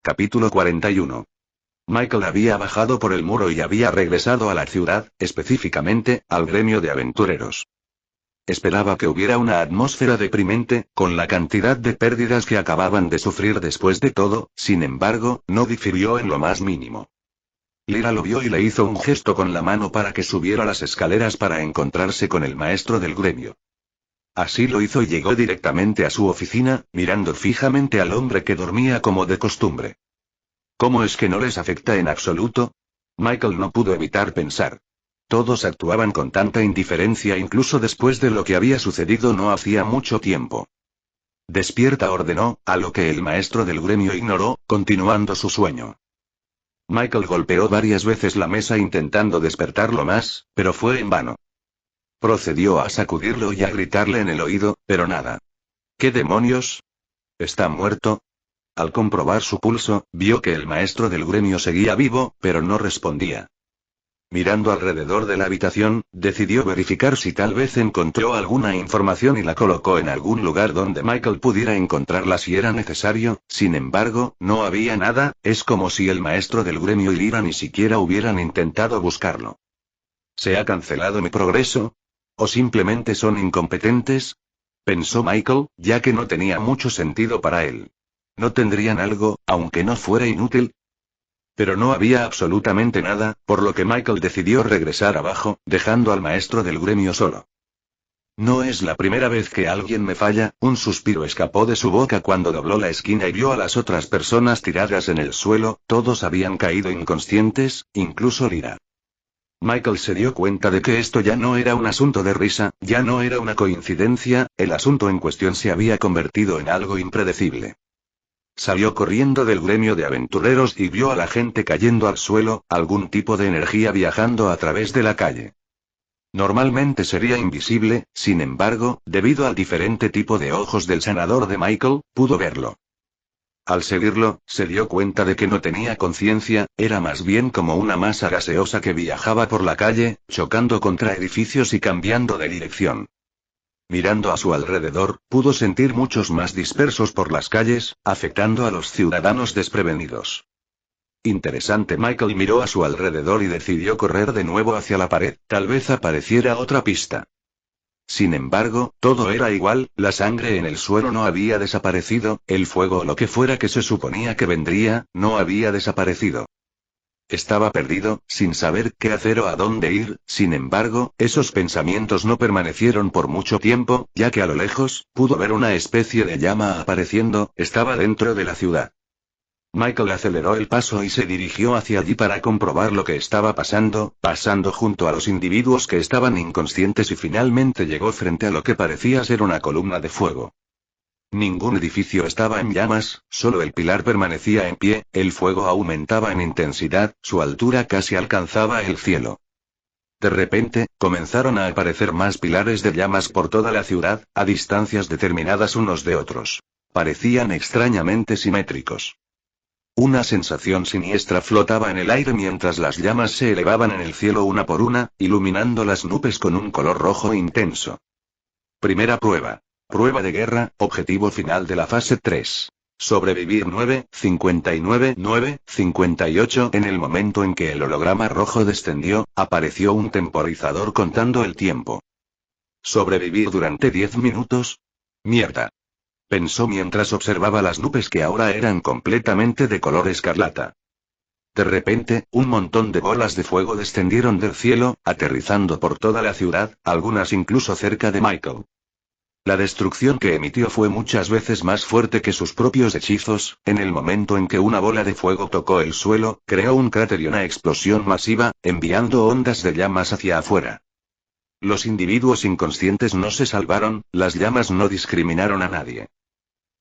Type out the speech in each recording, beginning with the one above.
Capítulo 41. Michael había bajado por el muro y había regresado a la ciudad, específicamente, al gremio de aventureros. Esperaba que hubiera una atmósfera deprimente, con la cantidad de pérdidas que acababan de sufrir después de todo, sin embargo, no difirió en lo más mínimo. Lyra lo vio y le hizo un gesto con la mano para que subiera las escaleras para encontrarse con el maestro del gremio. Así lo hizo y llegó directamente a su oficina, mirando fijamente al hombre que dormía como de costumbre. ¿Cómo es que no les afecta en absoluto? Michael no pudo evitar pensar. Todos actuaban con tanta indiferencia incluso después de lo que había sucedido no hacía mucho tiempo. Despierta, ordenó, a lo que el maestro del gremio ignoró, continuando su sueño. Michael golpeó varias veces la mesa intentando despertarlo más, pero fue en vano. Procedió a sacudirlo y a gritarle en el oído, pero nada. ¿Qué demonios? ¿Está muerto? Al comprobar su pulso, vio que el maestro del gremio seguía vivo, pero no respondía. Mirando alrededor de la habitación, decidió verificar si tal vez encontró alguna información y la colocó en algún lugar donde Michael pudiera encontrarla si era necesario. Sin embargo, no había nada, es como si el maestro del gremio y Lyra ni siquiera hubieran intentado buscarlo. ¿Se ha cancelado mi progreso? ¿O simplemente son incompetentes? Pensó Michael, ya que no tenía mucho sentido para él. ¿No tendrían algo, aunque no fuera inútil? Pero no había absolutamente nada, por lo que Michael decidió regresar abajo, dejando al maestro del gremio solo. No es la primera vez que alguien me falla, un suspiro escapó de su boca cuando dobló la esquina y vio a las otras personas tiradas en el suelo, todos habían caído inconscientes, incluso Lyra. Michael se dio cuenta de que esto ya no era un asunto de risa, ya no era una coincidencia, el asunto en cuestión se había convertido en algo impredecible. Salió corriendo del gremio de aventureros y vio a la gente cayendo al suelo, algún tipo de energía viajando a través de la calle. Normalmente sería invisible, sin embargo, debido al diferente tipo de ojos del sanador de Michael, pudo verlo. Al seguirlo, se dio cuenta de que no tenía conciencia, era más bien como una masa gaseosa que viajaba por la calle, chocando contra edificios y cambiando de dirección. Mirando a su alrededor, pudo sentir muchos más dispersos por las calles, afectando a los ciudadanos desprevenidos. Interesante. Michael miró a su alrededor y decidió correr de nuevo hacia la pared, tal vez apareciera otra pista. Sin embargo, todo era igual, la sangre en el suelo no había desaparecido, el fuego o lo que fuera que se suponía que vendría, no había desaparecido. Estaba perdido, sin saber qué hacer o a dónde ir, sin embargo, esos pensamientos no permanecieron por mucho tiempo, ya que a lo lejos, pudo ver una especie de llama apareciendo, estaba dentro de la ciudad. Michael aceleró el paso y se dirigió hacia allí para comprobar lo que estaba pasando junto a los individuos que estaban inconscientes y finalmente llegó frente a lo que parecía ser una columna de fuego. Ningún edificio estaba en llamas, solo el pilar permanecía en pie, el fuego aumentaba en intensidad, su altura casi alcanzaba el cielo. De repente, comenzaron a aparecer más pilares de llamas por toda la ciudad, a distancias determinadas unos de otros. Parecían extrañamente simétricos. Una sensación siniestra flotaba en el aire mientras las llamas se elevaban en el cielo una por una, iluminando las nubes con un color rojo intenso. Primera prueba. Prueba de guerra, objetivo final de la fase 3. Sobrevivir 9:59:9:58. En el momento en que el holograma rojo descendió, apareció un temporizador contando el tiempo. ¿Sobrevivir durante 10 minutos? Mierda. Pensó mientras observaba las nubes que ahora eran completamente de color escarlata. De repente, un montón de bolas de fuego descendieron del cielo, aterrizando por toda la ciudad, algunas incluso cerca de Michael. La destrucción que emitió fue muchas veces más fuerte que sus propios hechizos, en el momento en que una bola de fuego tocó el suelo, creó un cráter y una explosión masiva, enviando ondas de llamas hacia afuera. Los individuos inconscientes no se salvaron, las llamas no discriminaron a nadie.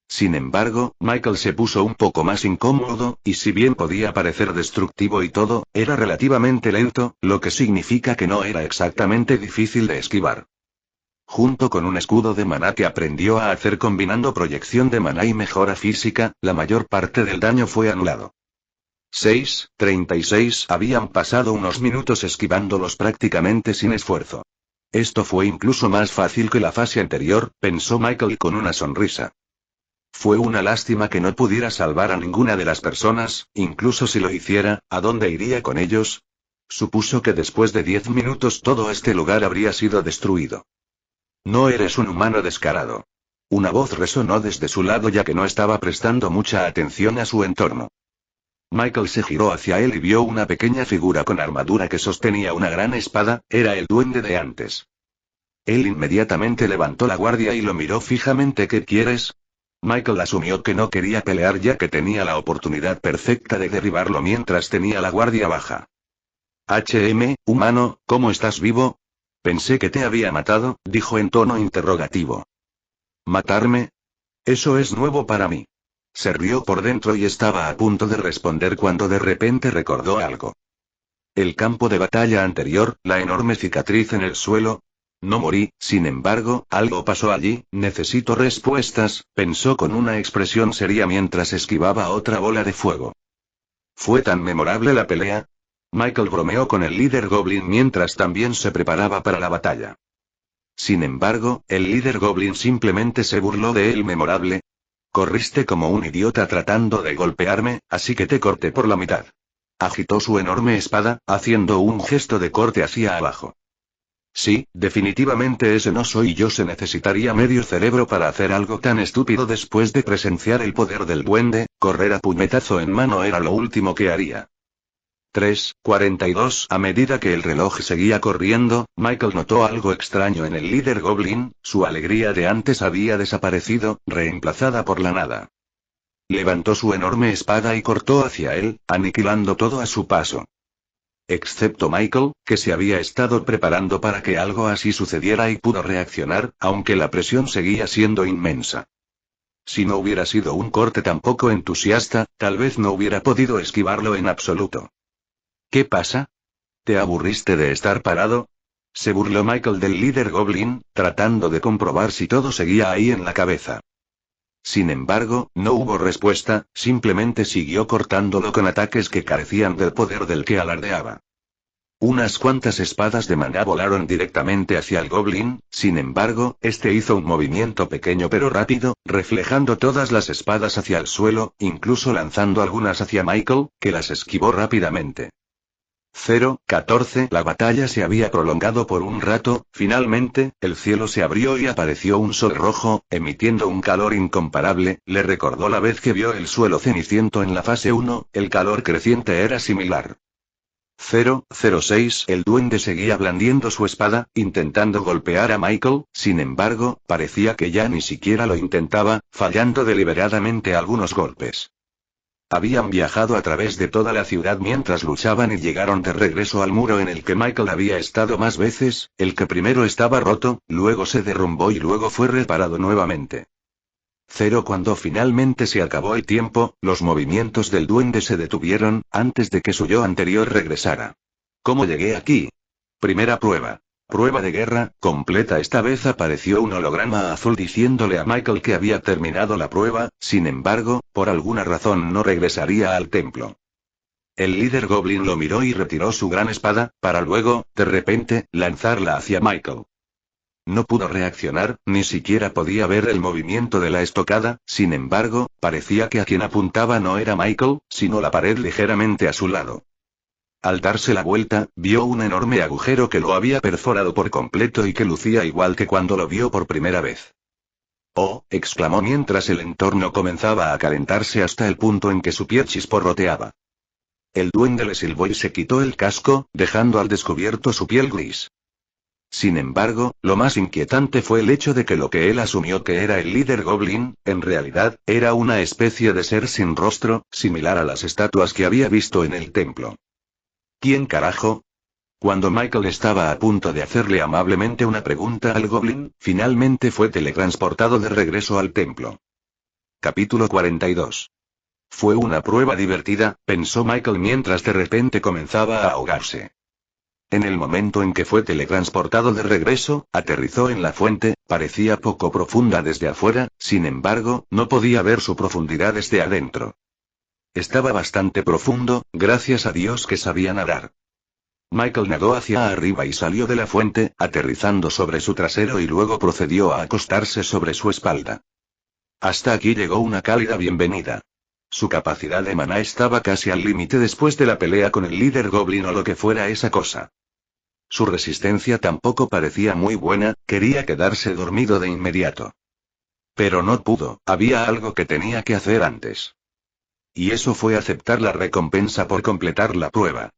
Sin embargo, Michael se puso un poco más incómodo, y si bien podía parecer destructivo y todo, era relativamente lento, lo que significa que no era exactamente difícil de esquivar. Junto con un escudo de maná que aprendió a hacer combinando proyección de maná y mejora física, la mayor parte del daño fue anulado. 6:36. Habían pasado unos minutos esquivándolos prácticamente sin esfuerzo. Esto fue incluso más fácil que la fase anterior, pensó Michael con una sonrisa. Fue una lástima que no pudiera salvar a ninguna de las personas, incluso si lo hiciera, ¿a dónde iría con ellos? Supuso que después de 10 minutos todo este lugar habría sido destruido. No eres un humano descarado. Una voz resonó desde su lado ya que no estaba prestando mucha atención a su entorno. Michael se giró hacia él y vio una pequeña figura con armadura que sostenía una gran espada, era el duende de antes. Él inmediatamente levantó la guardia y lo miró fijamente. ¿Qué quieres? Michael asumió que no quería pelear ya que tenía la oportunidad perfecta de derribarlo mientras tenía la guardia baja. Humano, ¿cómo estás vivo? Pensé que te había matado, dijo en tono interrogativo. ¿Matarme? Eso es nuevo para mí. Se rió por dentro y estaba a punto de responder cuando de repente recordó algo. El campo de batalla anterior, la enorme cicatriz en el suelo. No morí, sin embargo, algo pasó allí, necesito respuestas, pensó con una expresión seria mientras esquivaba otra bola de fuego. ¿Fue tan memorable la pelea? Michael bromeó con el líder Goblin mientras también se preparaba para la batalla. Sin embargo, el líder Goblin simplemente se burló de él. ¿Memorable? Corriste como un idiota tratando de golpearme, así que te corté por la mitad. Agitó su enorme espada, haciendo un gesto de corte hacia abajo. Sí, definitivamente ese no soy yo. Se necesitaría medio cerebro para hacer algo tan estúpido después de presenciar el poder del duende. Correr a puñetazo en mano era lo último que haría. 3:42. A medida que el reloj seguía corriendo, Michael notó algo extraño en el líder Goblin, su alegría de antes había desaparecido, reemplazada por la nada. Levantó su enorme espada y cortó hacia él, aniquilando todo a su paso. Excepto Michael, que se había estado preparando para que algo así sucediera y pudo reaccionar, aunque la presión seguía siendo inmensa. Si no hubiera sido un corte tan poco entusiasta, tal vez no hubiera podido esquivarlo en absoluto. ¿Qué pasa? ¿Te aburriste de estar parado? Se burló Michael del líder Goblin, tratando de comprobar si todo seguía ahí en la cabeza. Sin embargo, no hubo respuesta, simplemente siguió cortándolo con ataques que carecían del poder del que alardeaba. Unas cuantas espadas de maná volaron directamente hacia el Goblin, sin embargo, este hizo un movimiento pequeño pero rápido, reflejando todas las espadas hacia el suelo, incluso lanzando algunas hacia Michael, que las esquivó rápidamente. 0:14. La batalla se había prolongado por un rato, finalmente, el cielo se abrió y apareció un sol rojo, emitiendo un calor incomparable, le recordó la vez que vio el suelo ceniciento en la fase 1, el calor creciente era similar. 0:06. El duende seguía blandiendo su espada, intentando golpear a Michael, sin embargo, parecía que ya ni siquiera lo intentaba, fallando deliberadamente algunos golpes. Habían viajado a través de toda la ciudad mientras luchaban y llegaron de regreso al muro en el que Michael había estado más veces, el que primero estaba roto, luego se derrumbó y luego fue reparado nuevamente. Cuando finalmente se acabó el tiempo, los movimientos del duende se detuvieron, antes de que su yo anterior regresara. ¿Cómo llegué aquí? Primera prueba. Prueba de guerra, completa. Esta vez apareció un holograma azul diciéndole a Michael que había terminado la prueba, sin embargo, por alguna razón no regresaría al templo. El líder Goblin lo miró y retiró su gran espada, para luego, de repente, lanzarla hacia Michael. No pudo reaccionar, ni siquiera podía ver el movimiento de la estocada, sin embargo, parecía que a quien apuntaba no era Michael, sino la pared ligeramente a su lado. Al darse la vuelta, vio un enorme agujero que lo había perforado por completo y que lucía igual que cuando lo vio por primera vez. ¡Oh!, exclamó mientras el entorno comenzaba a calentarse hasta el punto en que su piel chisporroteaba. El duende le silbó y se quitó el casco, dejando al descubierto su piel gris. Sin embargo, lo más inquietante fue el hecho de que lo que él asumió que era el líder Goblin, en realidad, era una especie de ser sin rostro, similar a las estatuas que había visto en el templo. ¿Quién carajo? Cuando Michael estaba a punto de hacerle amablemente una pregunta al Goblin, finalmente fue teletransportado de regreso al templo. Capítulo 42. Fue una prueba divertida, pensó Michael mientras de repente comenzaba a ahogarse. En el momento en que fue teletransportado de regreso, aterrizó en la fuente, parecía poco profunda desde afuera, sin embargo, no podía ver su profundidad desde adentro. Estaba bastante profundo, gracias a Dios que sabía nadar. Michael nadó hacia arriba y salió de la fuente, aterrizando sobre su trasero y luego procedió a acostarse sobre su espalda. Hasta aquí llegó una cálida bienvenida. Su capacidad de maná estaba casi al límite después de la pelea con el líder goblin o lo que fuera esa cosa. Su resistencia tampoco parecía muy buena, quería quedarse dormido de inmediato. Pero no pudo, había algo que tenía que hacer antes. Y eso fue aceptar la recompensa por completar la prueba.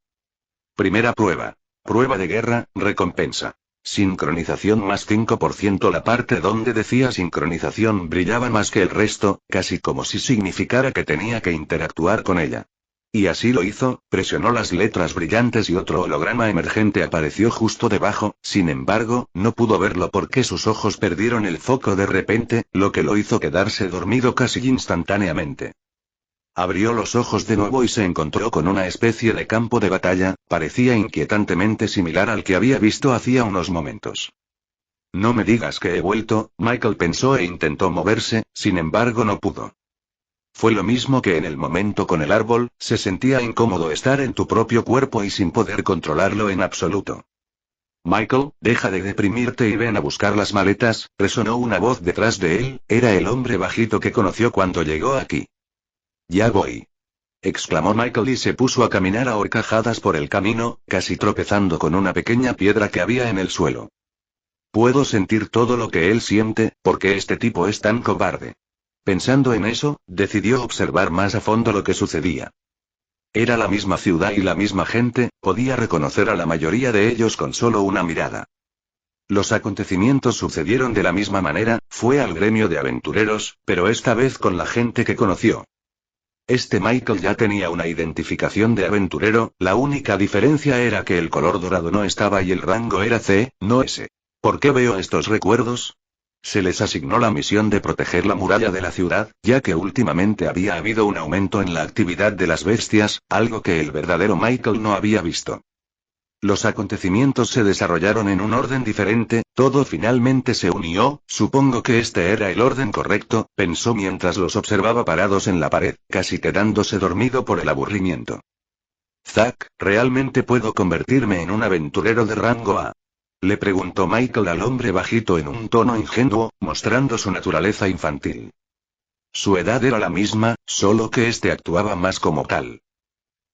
Primera prueba. Prueba de guerra, recompensa. Sincronización más 5%. La parte donde decía sincronización brillaba más que el resto, casi como si significara que tenía que interactuar con ella. Y así lo hizo, presionó las letras brillantes y otro holograma emergente apareció justo debajo, sin embargo, no pudo verlo porque sus ojos perdieron el foco de repente, lo que lo hizo quedarse dormido casi instantáneamente. Abrió los ojos de nuevo y se encontró con una especie de campo de batalla, parecía inquietantemente similar al que había visto hacía unos momentos. No me digas que he vuelto, Michael pensó e intentó moverse, sin embargo no pudo. Fue lo mismo que en el momento con el árbol, se sentía incómodo estar en tu propio cuerpo y sin poder controlarlo en absoluto. Michael, deja de deprimirte y ven a buscar las maletas, resonó una voz detrás de él, era el hombre bajito que conoció cuando llegó aquí. Ya voy. Exclamó Michael y se puso a caminar a horcajadas por el camino, casi tropezando con una pequeña piedra que había en el suelo. Puedo sentir todo lo que él siente, porque este tipo es tan cobarde. Pensando en eso, decidió observar más a fondo lo que sucedía. Era la misma ciudad y la misma gente, podía reconocer a la mayoría de ellos con solo una mirada. Los acontecimientos sucedieron de la misma manera, fue al gremio de aventureros, pero esta vez con la gente que conoció. Este Michael ya tenía una identificación de aventurero, la única diferencia era que el color dorado no estaba y el rango era C, no S. ¿Por qué veo estos recuerdos? Se les asignó la misión de proteger la muralla de la ciudad, ya que últimamente había habido un aumento en la actividad de las bestias, algo que el verdadero Michael no había visto. Los acontecimientos se desarrollaron en un orden diferente, todo finalmente se unió, supongo que este era el orden correcto, pensó mientras los observaba parados en la pared, casi quedándose dormido por el aburrimiento. Zack, ¿realmente puedo convertirme en un aventurero de rango A? Le preguntó Michael al hombre bajito en un tono ingenuo, mostrando su naturaleza infantil. Su edad era la misma, solo que este actuaba más como tal.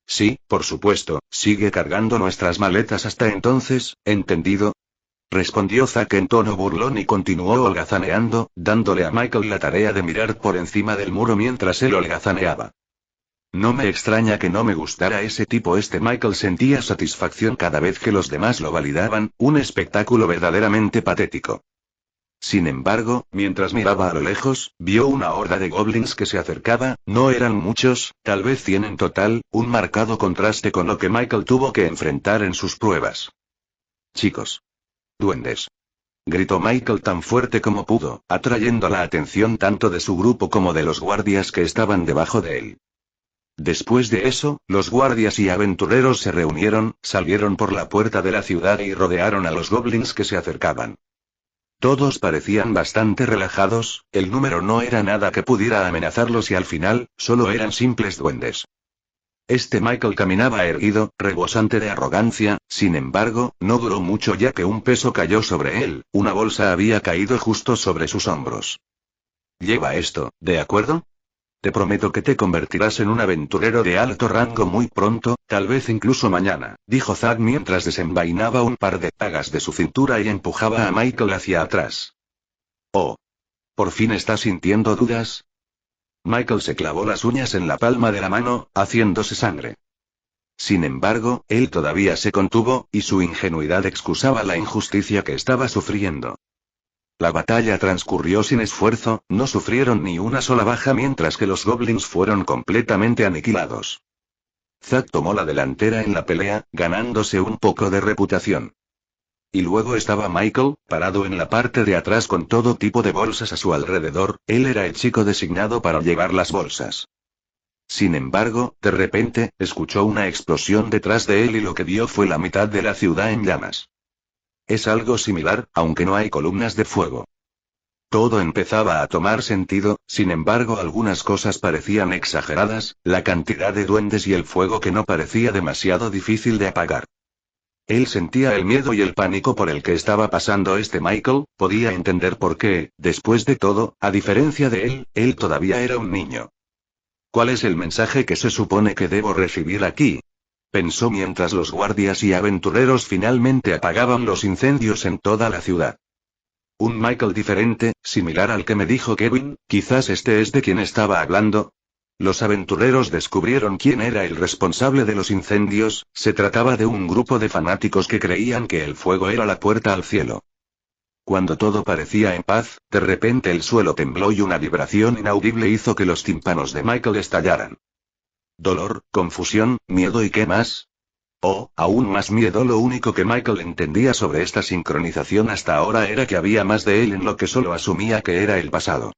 Sí, por supuesto, sigue cargando nuestras maletas hasta entonces, ¿entendido? Respondió Zack en tono burlón y continuó holgazaneando, dándole a Michael la tarea de mirar por encima del muro mientras él holgazaneaba. No me extraña que no me gustara ese tipo. Michael sentía satisfacción cada vez que los demás lo validaban, un espectáculo verdaderamente patético. Sin embargo, mientras miraba a lo lejos, vio una horda de goblins que se acercaba, no eran muchos, tal vez 100 en total, un marcado contraste con lo que Michael tuvo que enfrentar en sus pruebas. Chicos. Duendes. Gritó Michael tan fuerte como pudo, atrayendo la atención tanto de su grupo como de los guardias que estaban debajo de él. Después de eso, los guardias y aventureros se reunieron, salieron por la puerta de la ciudad y rodearon a los goblins que se acercaban. Todos parecían bastante relajados, el número no era nada que pudiera amenazarlos y al final, solo eran simples duendes. Michael caminaba erguido, rebosante de arrogancia, sin embargo, no duró mucho ya que un peso cayó sobre él, una bolsa había caído justo sobre sus hombros. Lleva esto, ¿de acuerdo? Te prometo que te convertirás en un aventurero de alto rango muy pronto, tal vez incluso mañana, dijo Zack mientras desenvainaba un par de dagas de su cintura y empujaba a Michael hacia atrás. Oh. ¿Por fin estás sintiendo dudas? Michael se clavó las uñas en la palma de la mano, haciéndose sangre. Sin embargo, él todavía se contuvo, y su ingenuidad excusaba la injusticia que estaba sufriendo. La batalla transcurrió sin esfuerzo, no sufrieron ni una sola baja mientras que los goblins fueron completamente aniquilados. Zack tomó la delantera en la pelea, ganándose un poco de reputación. Y luego estaba Michael, parado en la parte de atrás con todo tipo de bolsas a su alrededor, él era el chico designado para llevar las bolsas. Sin embargo, de repente, escuchó una explosión detrás de él y lo que vio fue la mitad de la ciudad en llamas. Es algo similar, aunque no hay columnas de fuego. Todo empezaba a tomar sentido, sin embargo algunas cosas parecían exageradas, la cantidad de duendes y el fuego que no parecía demasiado difícil de apagar. Él sentía el miedo y el pánico por el que estaba pasando Michael, podía entender por qué, después de todo, a diferencia de él todavía era un niño. ¿Cuál es el mensaje que se supone que debo recibir aquí? Pensó mientras los guardias y aventureros finalmente apagaban los incendios en toda la ciudad. Un Michael diferente, similar al que me dijo Kevin, quizás este es de quien estaba hablando. Los aventureros descubrieron quién era el responsable de los incendios, se trataba de un grupo de fanáticos que creían que el fuego era la puerta al cielo. Cuando todo parecía en paz, de repente el suelo tembló y una vibración inaudible hizo que los tímpanos de Michael estallaran. Dolor, confusión, miedo y ¿qué más? Oh, aún más miedo. Lo único que Michael entendía sobre esta sincronización hasta ahora era que había más de él en lo que solo asumía que era el pasado.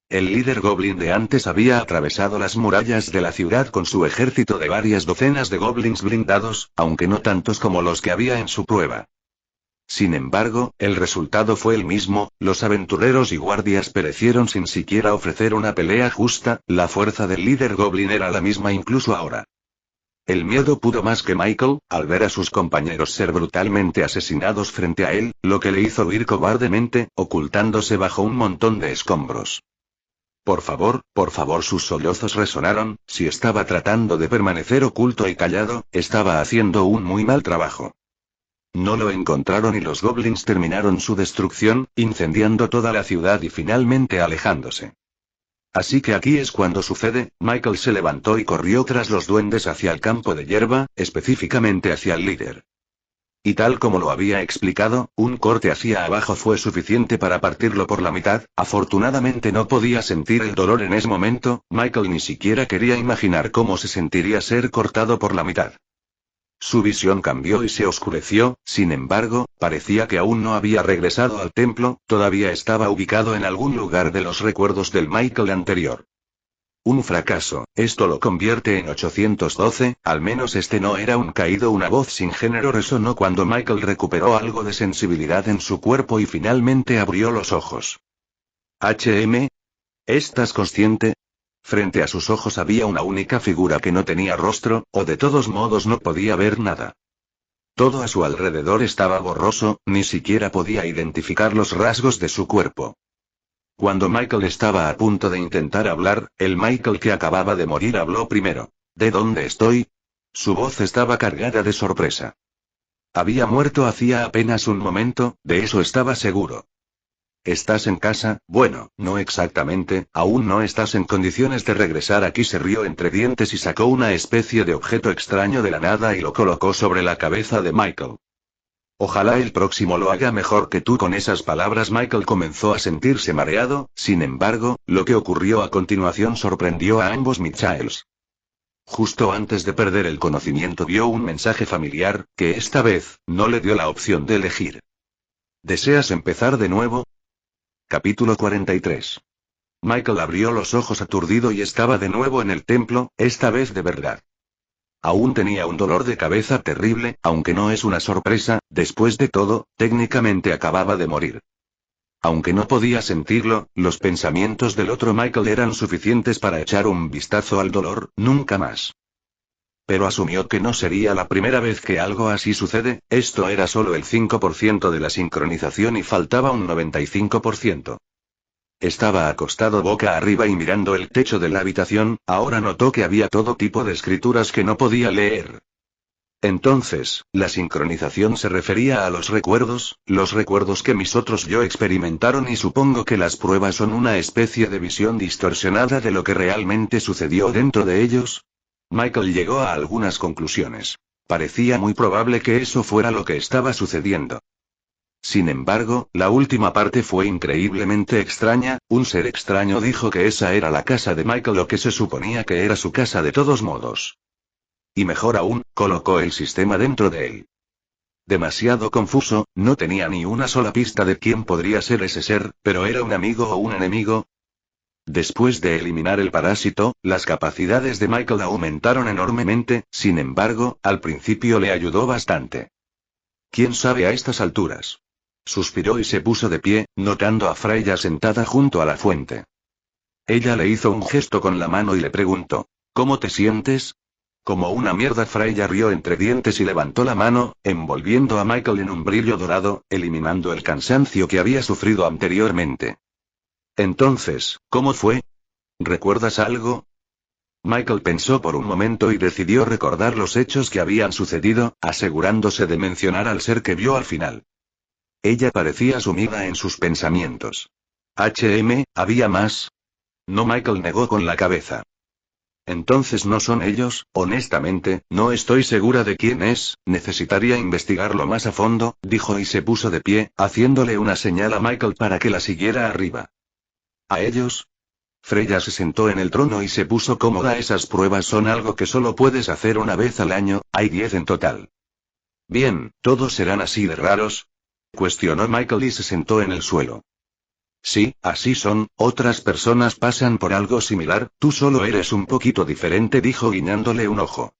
El líder goblin de antes había atravesado las murallas de la ciudad con su ejército de varias docenas de goblins blindados, aunque no tantos como los que había en su prueba. Sin embargo, el resultado fue el mismo, los aventureros y guardias perecieron sin siquiera ofrecer una pelea justa, la fuerza del líder goblin era la misma incluso ahora. El miedo pudo más que Michael, al ver a sus compañeros ser brutalmente asesinados frente a él, lo que le hizo huir cobardemente, ocultándose bajo un montón de escombros. Por favor, sus sollozos resonaron, si estaba tratando de permanecer oculto y callado, estaba haciendo un muy mal trabajo. No lo encontraron y los goblins terminaron su destrucción, incendiando toda la ciudad y finalmente alejándose. Así que aquí es cuando sucede, Michael se levantó y corrió tras los duendes hacia el campo de hierba, específicamente hacia el líder. Y tal como lo había explicado, un corte hacia abajo fue suficiente para partirlo por la mitad, afortunadamente no podía sentir el dolor en ese momento, Michael ni siquiera quería imaginar cómo se sentiría ser cortado por la mitad. Su visión cambió y se oscureció, sin embargo, parecía que aún no había regresado al templo, todavía estaba ubicado en algún lugar de los recuerdos del Michael anterior. Un fracaso, esto lo convierte en 812, al menos este no era un caído. Una voz sin género resonó cuando Michael recuperó algo de sensibilidad en su cuerpo y finalmente abrió los ojos. HM. ¿Estás consciente? Frente a sus ojos había una única figura que no tenía rostro, o de todos modos no podía ver nada. Todo a su alrededor estaba borroso, ni siquiera podía identificar los rasgos de su cuerpo. Cuando Michael estaba a punto de intentar hablar, el Michael que acababa de morir habló primero. ¿De dónde estoy? Su voz estaba cargada de sorpresa. Había muerto hacía apenas un momento, de eso estaba seguro. ¿Estás en casa? Bueno, no exactamente, aún no estás en condiciones de regresar aquí. Se rió entre dientes y sacó una especie de objeto extraño de la nada y lo colocó sobre la cabeza de Michael. Ojalá el próximo lo haga mejor que tú. Con esas palabras Michael comenzó a sentirse mareado, sin embargo, lo que ocurrió a continuación sorprendió a ambos Mitchells. Justo antes de perder el conocimiento vio un mensaje familiar, que esta vez, no le dio la opción de elegir. ¿Deseas empezar de nuevo? Capítulo 43. Michael abrió los ojos aturdido y estaba de nuevo en el templo, esta vez de verdad. Aún tenía un dolor de cabeza terrible, aunque no es una sorpresa, después de todo, técnicamente acababa de morir. Aunque no podía sentirlo, los pensamientos del otro Michael eran suficientes para echar un vistazo al dolor, nunca más. Pero asumió que no sería la primera vez que algo así sucede, esto era solo el 5% de la sincronización y faltaba un 95%. Estaba acostado boca arriba y mirando el techo de la habitación, ahora notó que había todo tipo de escrituras que no podía leer. Entonces, la sincronización se refería a los recuerdos que mis otros yo experimentaron, y supongo que las pruebas son una especie de visión distorsionada de lo que realmente sucedió dentro de ellos. Michael llegó a algunas conclusiones. Parecía muy probable que eso fuera lo que estaba sucediendo. Sin embargo, la última parte fue increíblemente extraña, un ser extraño dijo que esa era la casa de Michael, o que se suponía que era su casa de todos modos. Y mejor aún, colocó el sistema dentro de él. Demasiado confuso, no tenía ni una sola pista de quién podría ser ese ser, pero ¿era un amigo o un enemigo? Después de eliminar el parásito, las capacidades de Michael aumentaron enormemente, sin embargo, al principio le ayudó bastante. ¿Quién sabe a estas alturas? Suspiró y se puso de pie, notando a Freya sentada junto a la fuente. Ella le hizo un gesto con la mano y le preguntó, ¿cómo te sientes? Como una mierda, Freya rió entre dientes y levantó la mano, envolviendo a Michael en un brillo dorado, eliminando el cansancio que había sufrido anteriormente. Entonces, ¿cómo fue? ¿Recuerdas algo? Michael pensó por un momento y decidió recordar los hechos que habían sucedido, asegurándose de mencionar al ser que vio al final. Ella parecía sumida en sus pensamientos. ¿Había más? No, Michael negó con la cabeza. Entonces no son ellos, honestamente, no estoy segura de quién es, necesitaría investigarlo más a fondo, dijo y se puso de pie, haciéndole una señal a Michael para que la siguiera arriba. ¿A ellos? Freya se sentó en el trono y se puso cómoda. Esas pruebas son algo que solo puedes hacer una vez al año, hay 10 en total. Bien, ¿todos serán así de raros? Cuestionó Michael y se sentó en el suelo. Sí, así son, otras personas pasan por algo similar, tú solo eres un poquito diferente, dijo guiñándole un ojo.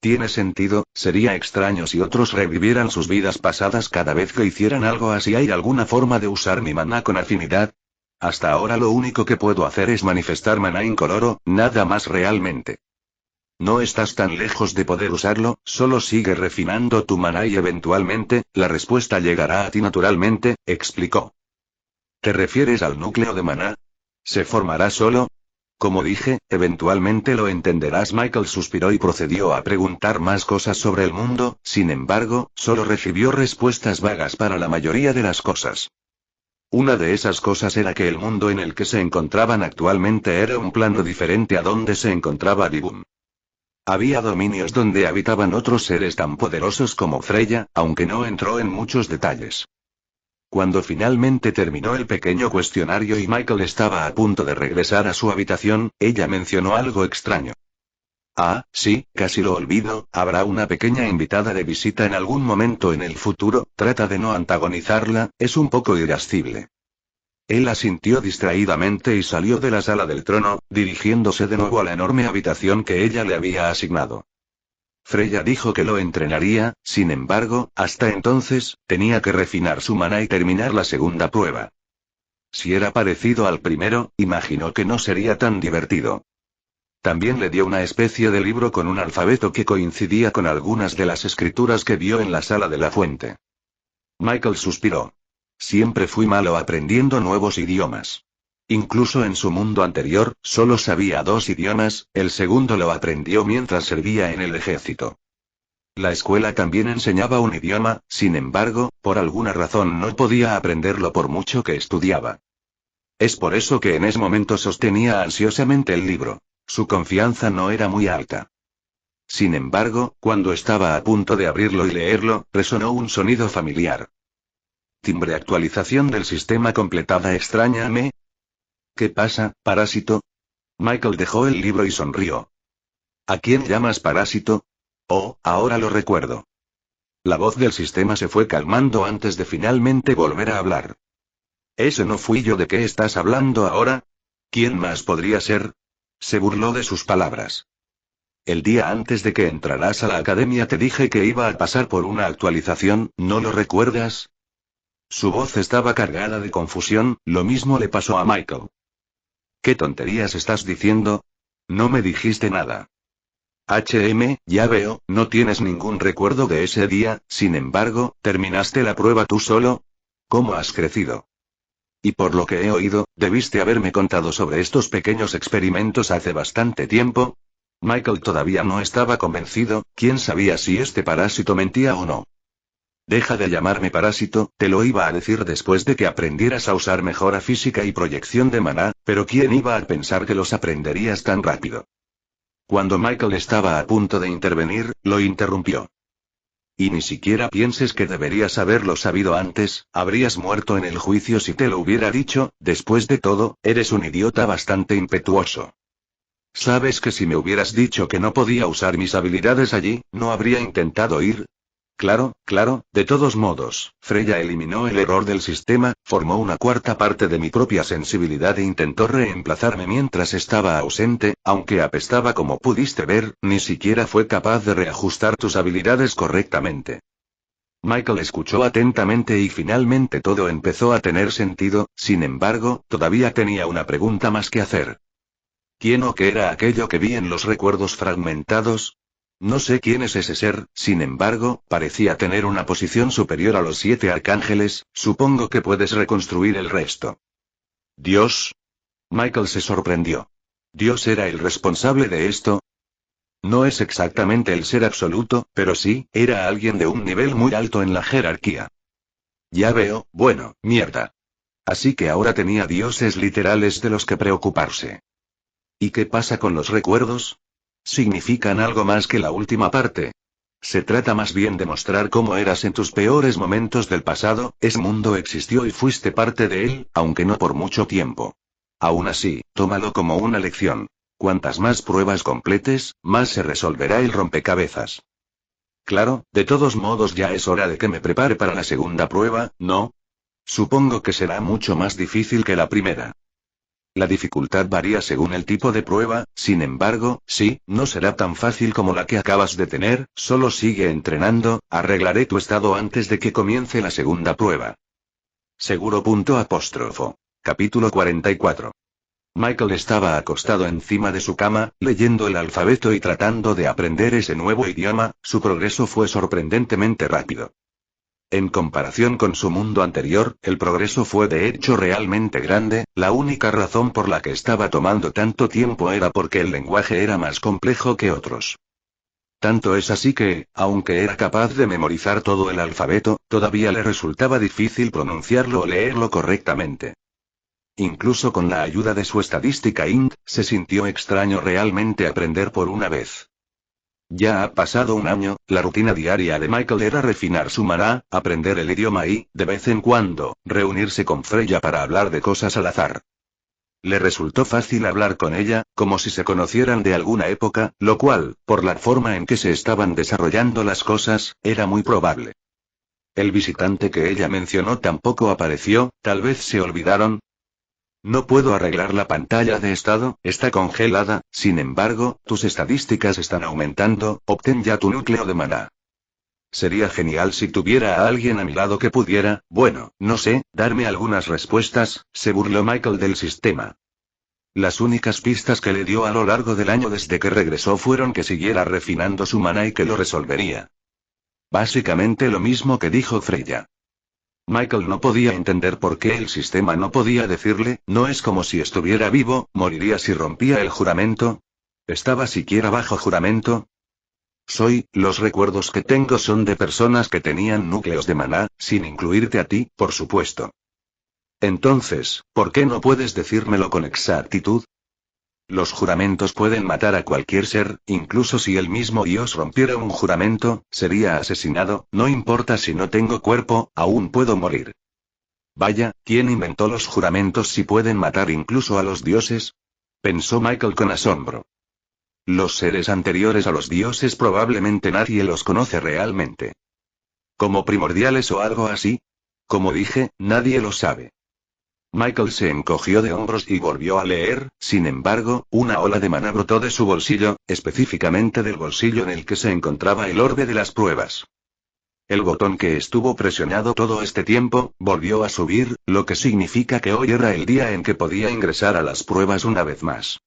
Tiene sentido, sería extraño si otros revivieran sus vidas pasadas cada vez que hicieran algo así. ¿Hay alguna forma de usar mi maná con afinidad? Hasta ahora lo único que puedo hacer es manifestar maná incoloro, nada más realmente. No estás tan lejos de poder usarlo, solo sigue refinando tu maná y eventualmente, la respuesta llegará a ti naturalmente, explicó. ¿Te refieres al núcleo de maná? ¿Se formará solo? Como dije, eventualmente lo entenderás. Michael suspiró y procedió a preguntar más cosas sobre el mundo, sin embargo, solo recibió respuestas vagas para la mayoría de las cosas. Una de esas cosas era que el mundo en el que se encontraban actualmente era un plano diferente a donde se encontraba Divum. Había dominios donde habitaban otros seres tan poderosos como Freya, aunque no entró en muchos detalles. Cuando finalmente terminó el pequeño cuestionario y Michael estaba a punto de regresar a su habitación, ella mencionó algo extraño. Ah, sí, casi lo olvido, habrá una pequeña invitada de visita en algún momento en el futuro, trata de no antagonizarla, es un poco irascible. Él asintió distraídamente y salió de la sala del trono, dirigiéndose de nuevo a la enorme habitación que ella le había asignado. Freya dijo que lo entrenaría, sin embargo, hasta entonces, tenía que refinar su maná y terminar la segunda prueba. Si era parecido al primero, imaginó que no sería tan divertido. También le dio una especie de libro con un alfabeto que coincidía con algunas de las escrituras que vio en la sala de la fuente. Michael suspiró. Siempre fui malo aprendiendo nuevos idiomas. Incluso en su mundo anterior, solo sabía 2 idiomas, el segundo lo aprendió mientras servía en el ejército. La escuela también enseñaba un idioma, sin embargo, por alguna razón no podía aprenderlo por mucho que estudiaba. Es por eso que en ese momento sostenía ansiosamente el libro. Su confianza no era muy alta. Sin embargo, cuando estaba a punto de abrirlo y leerlo, resonó un sonido familiar. Timbre. Actualización del sistema completada. Extrañame. ¿Qué pasa, parásito? Michael dejó el libro y sonrió. ¿A quién llamas parásito? Oh, ahora lo recuerdo. La voz del sistema se fue calmando antes de finalmente volver a hablar. ¿Ese no fui yo? ¿De qué estás hablando ahora? ¿Quién más podría ser? Se burló de sus palabras. El día antes de que entraras a la academia te dije que iba a pasar por una actualización, ¿no lo recuerdas? Su voz estaba cargada de confusión, lo mismo le pasó a Michael. ¿Qué tonterías estás diciendo? No me dijiste nada. Ya veo, no tienes ningún recuerdo de ese día, sin embargo, ¿terminaste la prueba tú solo? ¿Cómo has crecido? Y por lo que he oído, debiste haberme contado sobre estos pequeños experimentos hace bastante tiempo. Michael todavía no estaba convencido, ¿quién sabía si este parásito mentía o no? Deja de llamarme parásito, te lo iba a decir después de que aprendieras a usar mejora física y proyección de maná, pero ¿quién iba a pensar que los aprenderías tan rápido? Cuando Michael estaba a punto de intervenir, lo interrumpió. Y ni siquiera pienses que deberías haberlo sabido antes, habrías muerto en el juicio si te lo hubiera dicho, después de todo, eres un idiota bastante impetuoso. ¿Sabes que si me hubieras dicho que no podía usar mis habilidades allí, no habría intentado ir? Claro, de todos modos, Freya eliminó el error del sistema, formó una cuarta parte de mi propia sensibilidad e intentó reemplazarme mientras estaba ausente, aunque apestaba como pudiste ver, ni siquiera fue capaz de reajustar tus habilidades correctamente. Michael escuchó atentamente y finalmente todo empezó a tener sentido, sin embargo, todavía tenía una pregunta más que hacer. ¿Quién o qué era aquello que vi en los recuerdos fragmentados? No sé quién es ese ser, sin embargo, parecía tener una posición superior a los 7 arcángeles, supongo que puedes reconstruir el resto. ¿Dios? Michael se sorprendió. ¿Dios era el responsable de esto? No es exactamente el ser absoluto, pero sí, era alguien de un nivel muy alto en la jerarquía. Ya veo, bueno, mierda. Así que ahora tenía dioses literales de los que preocuparse. ¿Y qué pasa con los recuerdos? ¿Significan algo más que la última parte? Se trata más bien de mostrar cómo eras en tus peores momentos del pasado, ese mundo existió y fuiste parte de él, aunque no por mucho tiempo. Aún así, tómalo como una lección. Cuantas más pruebas completes, más se resolverá el rompecabezas. Claro, de todos modos ya es hora de que me prepare para la segunda prueba, ¿no? Supongo que será mucho más difícil que la primera. La dificultad varía según el tipo de prueba, sin embargo, sí, no será tan fácil como la que acabas de tener, solo sigue entrenando, arreglaré tu estado antes de que comience la segunda prueba. Seguro. Capítulo 44. Michael estaba acostado encima de su cama, leyendo el alfabeto y tratando de aprender ese nuevo idioma, su progreso fue sorprendentemente rápido. En comparación con su mundo anterior, el progreso fue de hecho realmente grande, la única razón por la que estaba tomando tanto tiempo era porque el lenguaje era más complejo que otros. Tanto es así que, aunque era capaz de memorizar todo el alfabeto, todavía le resultaba difícil pronunciarlo o leerlo correctamente. Incluso con la ayuda de su estadística int, se sintió extraño realmente aprender por una vez. Ya ha pasado un año, la rutina diaria de Michael era refinar su maná, aprender el idioma y, de vez en cuando, reunirse con Freya para hablar de cosas al azar. Le resultó fácil hablar con ella, como si se conocieran de alguna época, lo cual, por la forma en que se estaban desarrollando las cosas, era muy probable. El visitante que ella mencionó tampoco apareció, tal vez se olvidaron. No puedo arreglar la pantalla de estado, está congelada, sin embargo, tus estadísticas están aumentando, obtén ya tu núcleo de maná. Sería genial si tuviera a alguien a mi lado que pudiera, bueno, no sé, darme algunas respuestas, se burló Michael del sistema. Las únicas pistas que le dio a lo largo del año desde que regresó fueron que siguiera refinando su maná y que lo resolvería. Básicamente lo mismo que dijo Freya. Michael no podía entender por qué el sistema no podía decirle, no es como si estuviera vivo, moriría si rompía el juramento. ¿Estaba siquiera bajo juramento? Los recuerdos que tengo son de personas que tenían núcleos de maná, sin incluirte a ti, por supuesto. Entonces, ¿por qué no puedes decírmelo con exactitud? Los juramentos pueden matar a cualquier ser, incluso si el mismo Dios rompiera un juramento, sería asesinado, no importa si no tengo cuerpo, aún puedo morir. Vaya, ¿quién inventó los juramentos si pueden matar incluso a los dioses? Pensó Michael con asombro. Los seres anteriores a los dioses probablemente nadie los conoce realmente. ¿Como primordiales o algo así? Como dije, nadie lo sabe. Michael se encogió de hombros y volvió a leer, sin embargo, una ola de maná brotó de su bolsillo, específicamente del bolsillo en el que se encontraba el orbe de las pruebas. El botón que estuvo presionado todo este tiempo, volvió a subir, lo que significa que hoy era el día en que podía ingresar a las pruebas una vez más.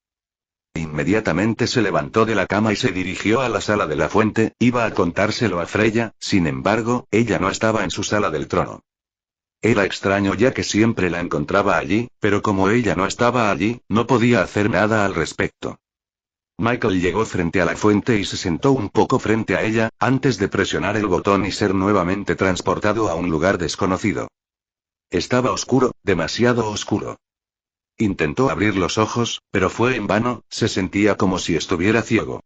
Inmediatamente se levantó de la cama y se dirigió a la sala de la fuente, iba a contárselo a Freya, sin embargo, ella no estaba en su sala del trono. Era extraño ya que siempre la encontraba allí, pero como ella no estaba allí, no podía hacer nada al respecto. Michael llegó frente a la fuente y se sentó un poco frente a ella, antes de presionar el botón y ser nuevamente transportado a un lugar desconocido. Estaba oscuro, demasiado oscuro. Intentó abrir los ojos, pero fue en vano, se sentía como si estuviera ciego.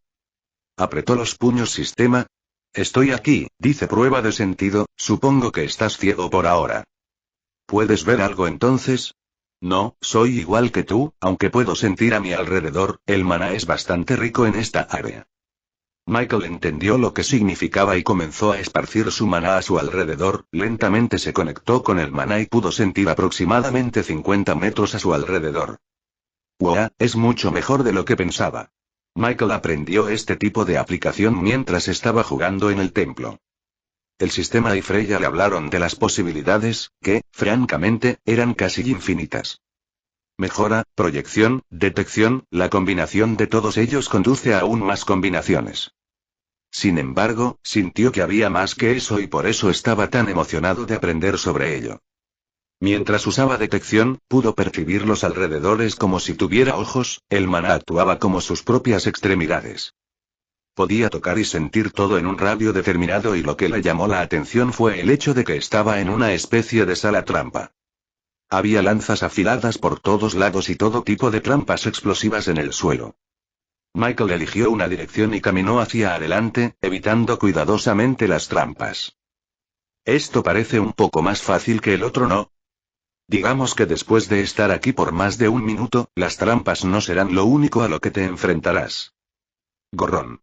Apretó los puños. Sistema. Estoy aquí, dice prueba de sentido, supongo que estás ciego por ahora. ¿Puedes ver algo entonces? No, soy igual que tú, aunque puedo sentir a mi alrededor, el maná es bastante rico en esta área. Michael entendió lo que significaba y comenzó a esparcir su maná a su alrededor, lentamente se conectó con el maná y pudo sentir aproximadamente 50 metros a su alrededor. ¡Wow! Es mucho mejor de lo que pensaba. Michael aprendió este tipo de aplicación mientras estaba jugando en el templo. El sistema y Freya le hablaron de las posibilidades, que, francamente, eran casi infinitas. Mejora, proyección, detección, la combinación de todos ellos conduce a aún más combinaciones. Sin embargo, sintió que había más que eso y por eso estaba tan emocionado de aprender sobre ello. Mientras usaba detección, pudo percibir los alrededores como si tuviera ojos, el maná actuaba como sus propias extremidades. Podía tocar y sentir todo en un radio determinado y lo que le llamó la atención fue el hecho de que estaba en una especie de sala trampa. Había lanzas afiladas por todos lados y todo tipo de trampas explosivas en el suelo. Michael eligió una dirección y caminó hacia adelante, evitando cuidadosamente las trampas. Esto parece un poco más fácil que el otro, ¿no? Digamos que después de estar aquí por más de un minuto, las trampas no serán lo único a lo que te enfrentarás. Gorrón.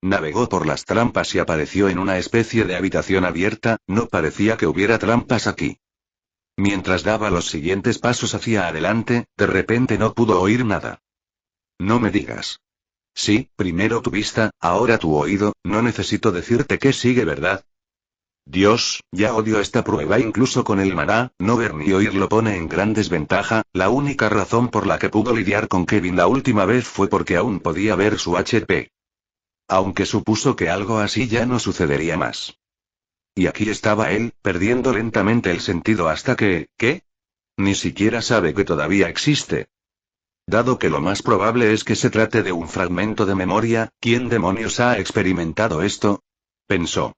Navegó por las trampas y apareció en una especie de habitación abierta, no parecía que hubiera trampas aquí. Mientras daba los siguientes pasos hacia adelante, de repente no pudo oír nada. No me digas. Sí, primero tu vista, ahora tu oído, no necesito decirte qué sigue, ¿verdad? Dios, ya odio esta prueba incluso con el maná, no ver ni oír lo pone en gran desventaja, la única razón por la que pudo lidiar con Kevin la última vez fue porque aún podía ver su HP. Aunque supuso que algo así ya no sucedería más. Y aquí estaba él, perdiendo lentamente el sentido hasta que, ¿qué? Ni siquiera sabe que todavía existe. Dado que lo más probable es que se trate de un fragmento de memoria, ¿quién demonios ha experimentado esto? Pensó.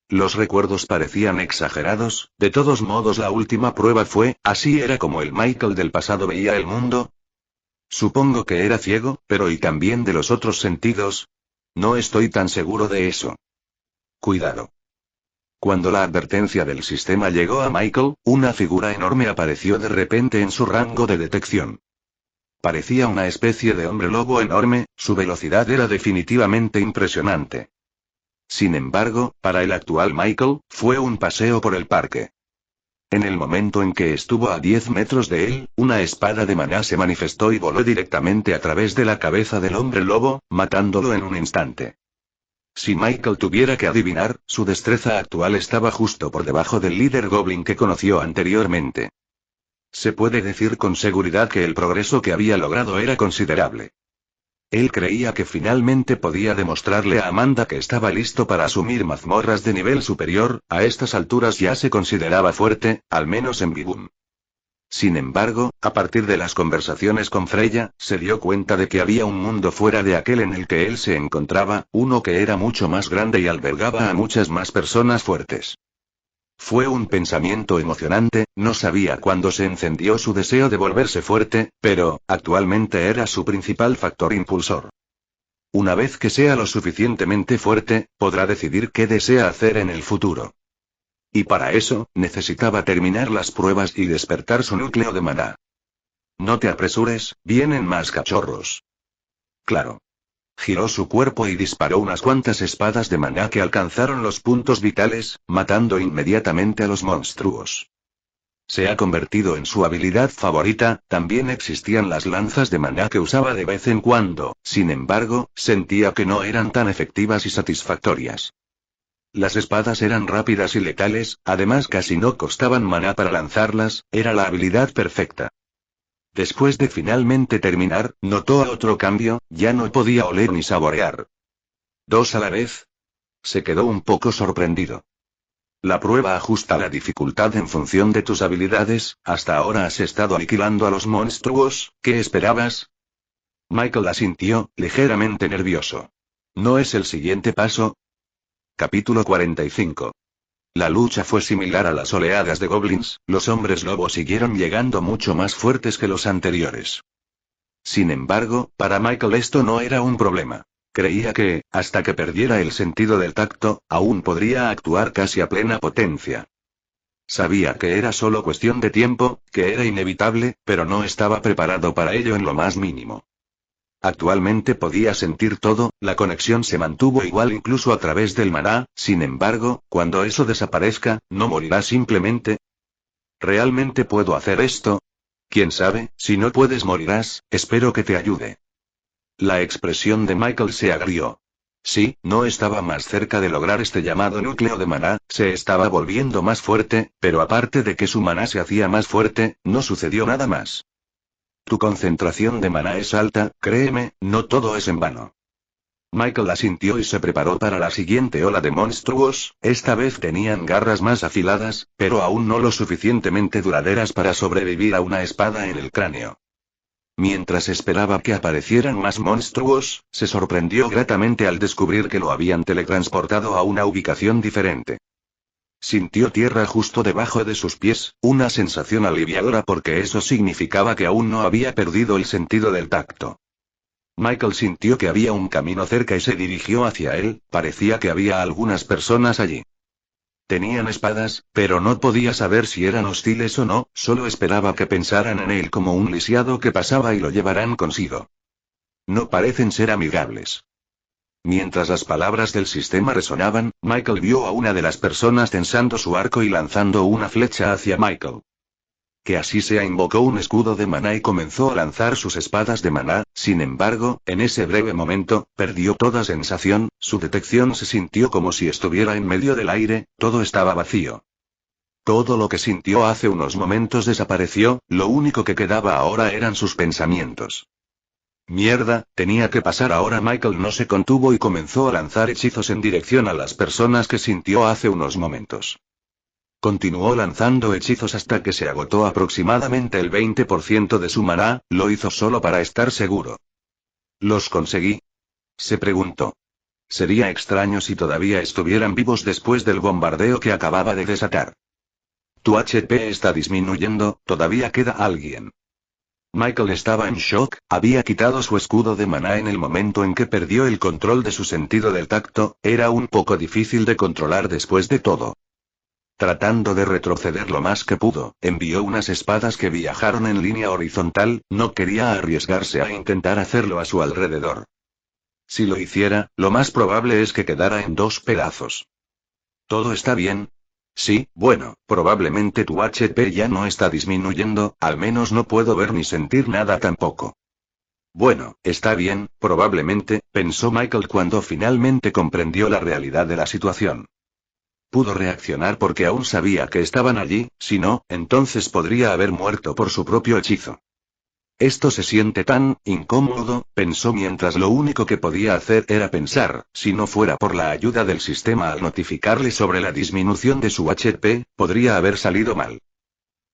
Los recuerdos parecían exagerados, de todos modos la última prueba fue, ¿así era como el Michael del pasado veía el mundo? Supongo que era ciego, pero ¿y también de los otros sentidos? No estoy tan seguro de eso. Cuidado. Cuando la advertencia del sistema llegó a Michael, una figura enorme apareció de repente en su rango de detección. Parecía una especie de hombre lobo enorme, su velocidad era definitivamente impresionante. Sin embargo, para el actual Michael, fue un paseo por el parque. En el momento en que estuvo a 10 metros de él, una espada de maná se manifestó y voló directamente a través de la cabeza del hombre lobo, matándolo en un instante. Si Michael tuviera que adivinar, su destreza actual estaba justo por debajo del líder Goblin que conoció anteriormente. Se puede decir con seguridad que el progreso que había logrado era considerable. Él creía que finalmente podía demostrarle a Amanda que estaba listo para asumir mazmorras de nivel superior, a estas alturas ya se consideraba fuerte, al menos en Bigum. Sin embargo, a partir de las conversaciones con Freya, se dio cuenta de que había un mundo fuera de aquel en el que él se encontraba, uno que era mucho más grande y albergaba a muchas más personas fuertes. Fue un pensamiento emocionante, no sabía cuándo se encendió su deseo de volverse fuerte, pero, actualmente era su principal factor impulsor. Una vez que sea lo suficientemente fuerte, podrá decidir qué desea hacer en el futuro. Y para eso, necesitaba terminar las pruebas y despertar su núcleo de maná. No te apresures, vienen más cachorros. Claro. Giró su cuerpo y disparó unas cuantas espadas de maná que alcanzaron los puntos vitales, matando inmediatamente a los monstruos. Se ha convertido en su habilidad favorita, también existían las lanzas de maná que usaba de vez en cuando, sin embargo, sentía que no eran tan efectivas y satisfactorias. Las espadas eran rápidas y letales, además casi no costaban maná para lanzarlas, era la habilidad perfecta. Después de finalmente terminar, notó otro cambio, ya no podía oler ni saborear. ¿Dos a la vez? Se quedó un poco sorprendido. La prueba ajusta la dificultad en función de tus habilidades, hasta ahora has estado aniquilando a los monstruos, ¿qué esperabas? Michael asintió, ligeramente nervioso. ¿No es el siguiente paso? Capítulo 45. La lucha fue similar a las oleadas de goblins, los hombres lobo siguieron llegando mucho más fuertes que los anteriores. Sin embargo, para Michael esto no era un problema. Creía que, hasta que perdiera el sentido del tacto, aún podría actuar casi a plena potencia. Sabía que era solo cuestión de tiempo, que era inevitable, pero no estaba preparado para ello en lo más mínimo. Actualmente podía sentir todo, la conexión se mantuvo igual incluso a través del maná, sin embargo, cuando eso desaparezca, ¿no morirá simplemente? ¿Realmente puedo hacer esto? ¿Quién sabe? Si no puedes morirás, espero que te ayude. La expresión de Michael se agrió. Sí, no estaba más cerca de lograr este llamado núcleo de maná, se estaba volviendo más fuerte, pero aparte de que su maná se hacía más fuerte, no sucedió nada más. Tu concentración de maná es alta, créeme, no todo es en vano. Michael asintió y se preparó para la siguiente ola de monstruos. Esta vez tenían garras más afiladas, pero aún no lo suficientemente duraderas para sobrevivir a una espada en el cráneo. Mientras esperaba que aparecieran más monstruos, se sorprendió gratamente al descubrir que lo habían teletransportado a una ubicación diferente. Sintió tierra justo debajo de sus pies, una sensación aliviadora porque eso significaba que aún no había perdido el sentido del tacto. Michael sintió que había un camino cerca y se dirigió hacia él. Parecía que había algunas personas allí. Tenían espadas, pero no podía saber si eran hostiles o no, solo esperaba que pensaran en él como un lisiado que pasaba y lo llevarán consigo. No parecen ser amigables. Mientras las palabras del sistema resonaban, Michael vio a una de las personas tensando su arco y lanzando una flecha hacia Michael. Que así sea, invocó un escudo de maná y comenzó a lanzar sus espadas de maná. Sin embargo, en ese breve momento, perdió toda sensación, su detección se sintió como si estuviera en medio del aire, todo estaba vacío. Todo lo que sintió hace unos momentos desapareció, lo único que quedaba ahora eran sus pensamientos. Mierda, tenía que pasar ahora. Michael no se contuvo y comenzó a lanzar hechizos en dirección a las personas que sintió hace unos momentos. Continuó lanzando hechizos hasta que se agotó aproximadamente el 20% de su maná. Lo hizo solo para estar seguro. ¿Los conseguí?, se preguntó. Sería extraño si todavía estuvieran vivos después del bombardeo que acababa de desatar. Tu HP está disminuyendo, todavía queda alguien. Michael estaba en shock, había quitado su escudo de maná en el momento en que perdió el control de su sentido del tacto, era un poco difícil de controlar después de todo. Tratando de retroceder lo más que pudo, envió unas espadas que viajaron en línea horizontal, no quería arriesgarse a intentar hacerlo a su alrededor. Si lo hiciera, lo más probable es que quedara en dos pedazos. ¿Todo está bien? Sí, bueno, probablemente tu HP ya no está disminuyendo, al menos no puedo ver ni sentir nada tampoco. Bueno, está bien, probablemente, pensó Michael cuando finalmente comprendió la realidad de la situación. Pudo reaccionar porque aún sabía que estaban allí, si no, entonces podría haber muerto por su propio hechizo. Esto se siente tan incómodo, pensó mientras lo único que podía hacer era pensar, si no fuera por la ayuda del sistema al notificarle sobre la disminución de su HP, podría haber salido mal.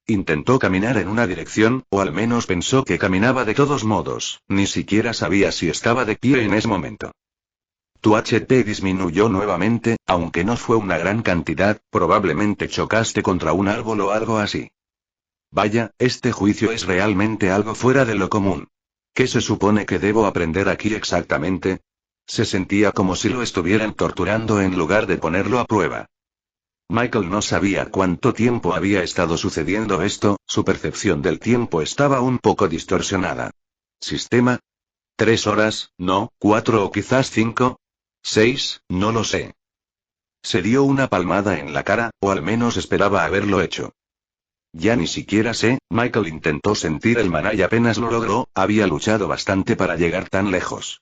Intentó caminar en una dirección, o al menos pensó que caminaba de todos modos, ni siquiera sabía si estaba de pie en ese momento. Tu HP disminuyó nuevamente, aunque no fue una gran cantidad, probablemente chocaste contra un árbol o algo así. Vaya, este juicio es realmente algo fuera de lo común. ¿Qué se supone que debo aprender aquí exactamente? Se sentía como si lo estuvieran torturando en lugar de ponerlo a prueba. Michael no sabía cuánto tiempo había estado sucediendo esto, su percepción del tiempo estaba un poco distorsionada. ¿Sistema? 3 horas, no, 4 o quizás 5. 6, no lo sé. Se dio una palmada en la cara, o al menos esperaba haberlo hecho. Ya ni siquiera sé, Michael intentó sentir el maná y apenas lo logró, había luchado bastante para llegar tan lejos.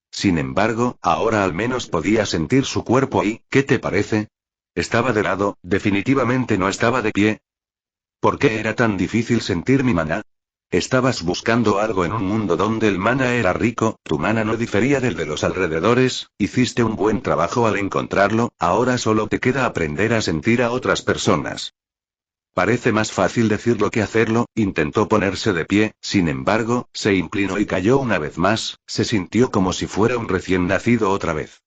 Sin embargo, ahora al menos podía sentir su cuerpo ahí. ¿Qué te parece? Estaba de lado, definitivamente no estaba de pie. ¿Por qué era tan difícil sentir mi maná? Estabas buscando algo en un mundo donde el maná era rico, tu maná no difería del de los alrededores, hiciste un buen trabajo al encontrarlo, ahora solo te queda aprender a sentir a otras personas. Parece más fácil decirlo que hacerlo. Intentó ponerse de pie, sin embargo, se inclinó y cayó una vez más, se sintió como si fuera un recién nacido otra vez.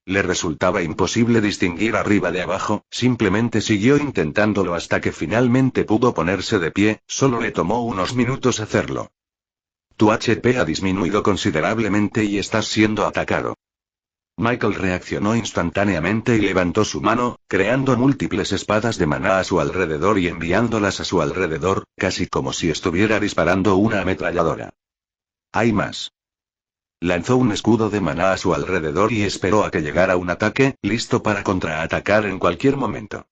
Le resultaba imposible distinguir arriba de abajo, simplemente siguió intentándolo hasta que finalmente pudo ponerse de pie, solo le tomó unos minutos hacerlo. Tu HP ha disminuido considerablemente y estás siendo atacado. Michael reaccionó instantáneamente y levantó su mano, creando múltiples espadas de maná a su alrededor y enviándolas a su alrededor, casi como si estuviera disparando una ametralladora. Hay más. Lanzó un escudo de maná a su alrededor y esperó a que llegara un ataque, listo para contraatacar en cualquier momento.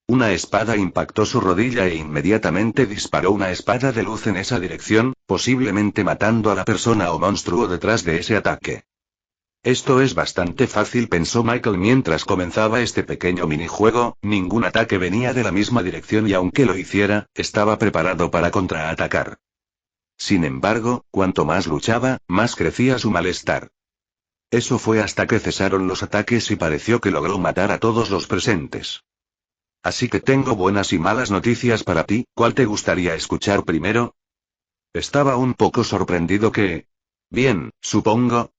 Una espada impactó su rodilla e inmediatamente disparó una espada de luz en esa dirección, posiblemente matando a la persona o monstruo detrás de ese ataque. Esto es bastante fácil, pensó Michael mientras comenzaba este pequeño minijuego, ningún ataque venía de la misma dirección y aunque lo hiciera, estaba preparado para contraatacar. Sin embargo, cuanto más luchaba, más crecía su malestar. Eso fue hasta que cesaron los ataques y pareció que logró matar a todos los presentes. Así que tengo buenas y malas noticias para ti, ¿cuál te gustaría escuchar primero? Estaba un poco sorprendido que... Bien, supongo.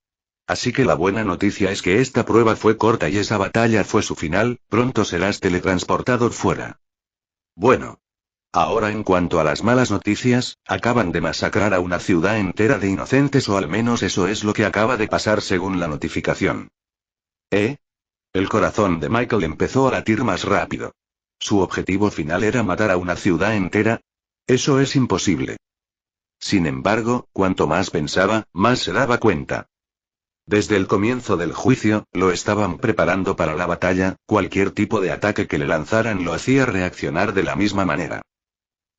Así que la buena noticia es que esta prueba fue corta y esa batalla fue su final, pronto serás teletransportado fuera. Bueno. Ahora en cuanto a las malas noticias, acaban de masacrar a una ciudad entera de inocentes o al menos eso es lo que acaba de pasar según la notificación. ¿Eh? El corazón de Michael empezó a latir más rápido. ¿Su objetivo final era matar a una ciudad entera? Eso es imposible. Sin embargo, cuanto más pensaba, más se daba cuenta. Desde el comienzo del juicio, lo estaban preparando para la batalla, cualquier tipo de ataque que le lanzaran lo hacía reaccionar de la misma manera.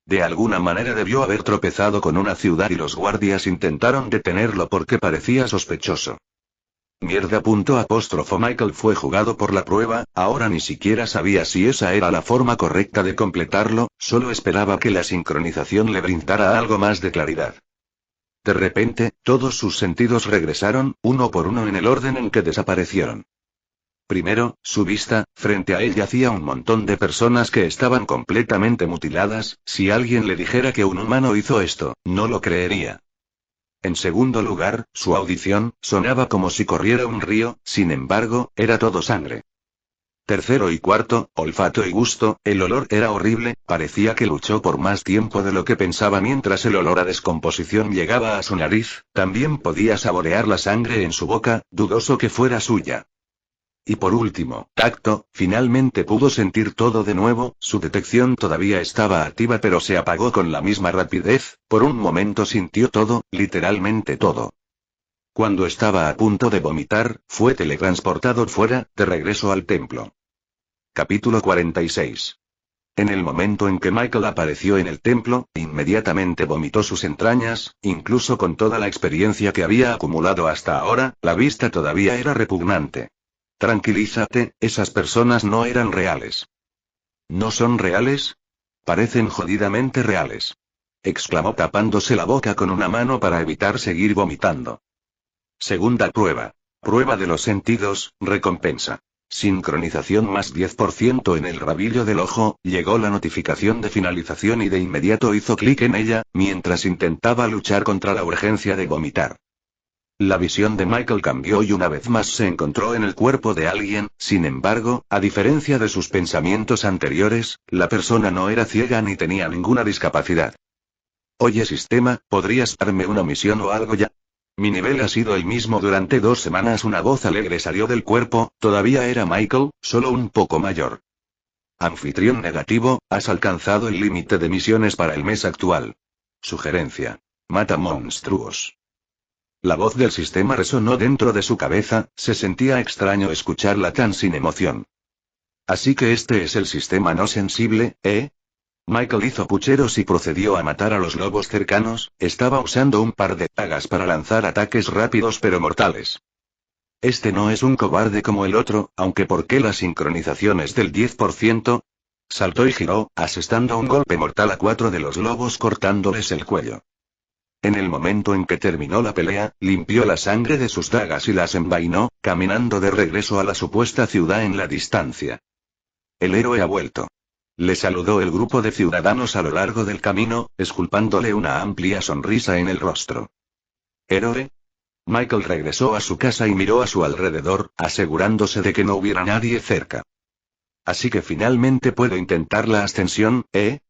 De alguna manera debió haber tropezado con una ciudad y los guardias intentaron detenerlo porque parecía sospechoso. Mierda. Michael fue jugado por la prueba, ahora ni siquiera sabía si esa era la forma correcta de completarlo, solo esperaba que la sincronización le brindara algo más de claridad. De repente, todos sus sentidos regresaron, uno por uno en el orden en que desaparecieron. Primero, su vista, frente a él yacía un montón de personas que estaban completamente mutiladas, si alguien le dijera que un humano hizo esto, no lo creería. En segundo lugar, su audición, sonaba como si corriera un río, sin embargo, era todo sangre. Tercero y cuarto, olfato y gusto, el olor era horrible, parecía que luchó por más tiempo de lo que pensaba mientras el olor a descomposición llegaba a su nariz, también podía saborear la sangre en su boca, dudoso que fuera suya. Y por último, tacto, finalmente pudo sentir todo de nuevo, su detección todavía estaba activa pero se apagó con la misma rapidez, por un momento sintió todo, literalmente todo. Cuando estaba a punto de vomitar, fue teletransportado fuera, de regreso al templo. Capítulo 46. En el momento en que Michael apareció en el templo, inmediatamente vomitó sus entrañas, incluso con toda la experiencia que había acumulado hasta ahora, la vista todavía era repugnante. Tranquilízate, esas personas no eran reales. ¿No son reales? Parecen jodidamente reales. Exclamó tapándose la boca con una mano para evitar seguir vomitando. Segunda prueba. Prueba de los sentidos, recompensa. Sincronización más 10% en el rabillo del ojo, llegó la notificación de finalización y de inmediato hizo clic en ella, mientras intentaba luchar contra la urgencia de vomitar. La visión de Michael cambió y una vez más se encontró en el cuerpo de alguien, sin embargo, a diferencia de sus pensamientos anteriores, la persona no era ciega ni tenía ninguna discapacidad. Oye sistema, ¿podrías darme una misión o algo ya? Mi nivel ha sido el mismo durante 2 semanas. Una voz alegre salió del cuerpo, todavía era Michael, solo un poco mayor. Anfitrión negativo, has alcanzado el límite de misiones para el mes actual. Sugerencia. Mata monstruos. La voz del sistema resonó dentro de su cabeza, se sentía extraño escucharla tan sin emoción. Así que este es el sistema no sensible, ¿eh? Michael hizo pucheros y procedió a matar a los lobos cercanos, estaba usando un par de dagas para lanzar ataques rápidos pero mortales. Este no es un cobarde como el otro, aunque ¿por qué la sincronización es del 10%? Saltó y giró, asestando un golpe mortal a 4 de los lobos cortándoles el cuello. En el momento en que terminó la pelea, limpió la sangre de sus dagas y las envainó, caminando de regreso a la supuesta ciudad en la distancia. El héroe ha vuelto. Le saludó el grupo de ciudadanos a lo largo del camino, esculpándole una amplia sonrisa en el rostro. ¿Héroe? Michael regresó a su casa y miró a su alrededor, asegurándose de que no hubiera nadie cerca. Así que finalmente puedo intentar la ascensión, ¿eh?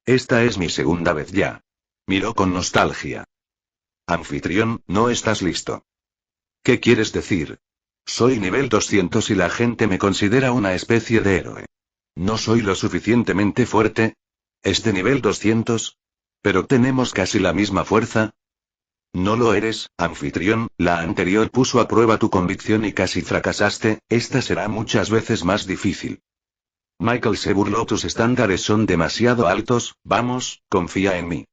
Esta es mi segunda vez ya. Miró con nostalgia. Anfitrión, no estás listo. ¿Qué quieres decir? Soy nivel 200 y la gente me considera una especie de héroe. ¿No soy lo suficientemente fuerte? ¿Es de nivel 200? ¿Pero tenemos casi la misma fuerza? No lo eres, anfitrión, la anterior puso a prueba tu convicción y casi fracasaste, esta será muchas veces más difícil. Michael se burló, tus estándares son demasiado altos, vamos, confía en mí.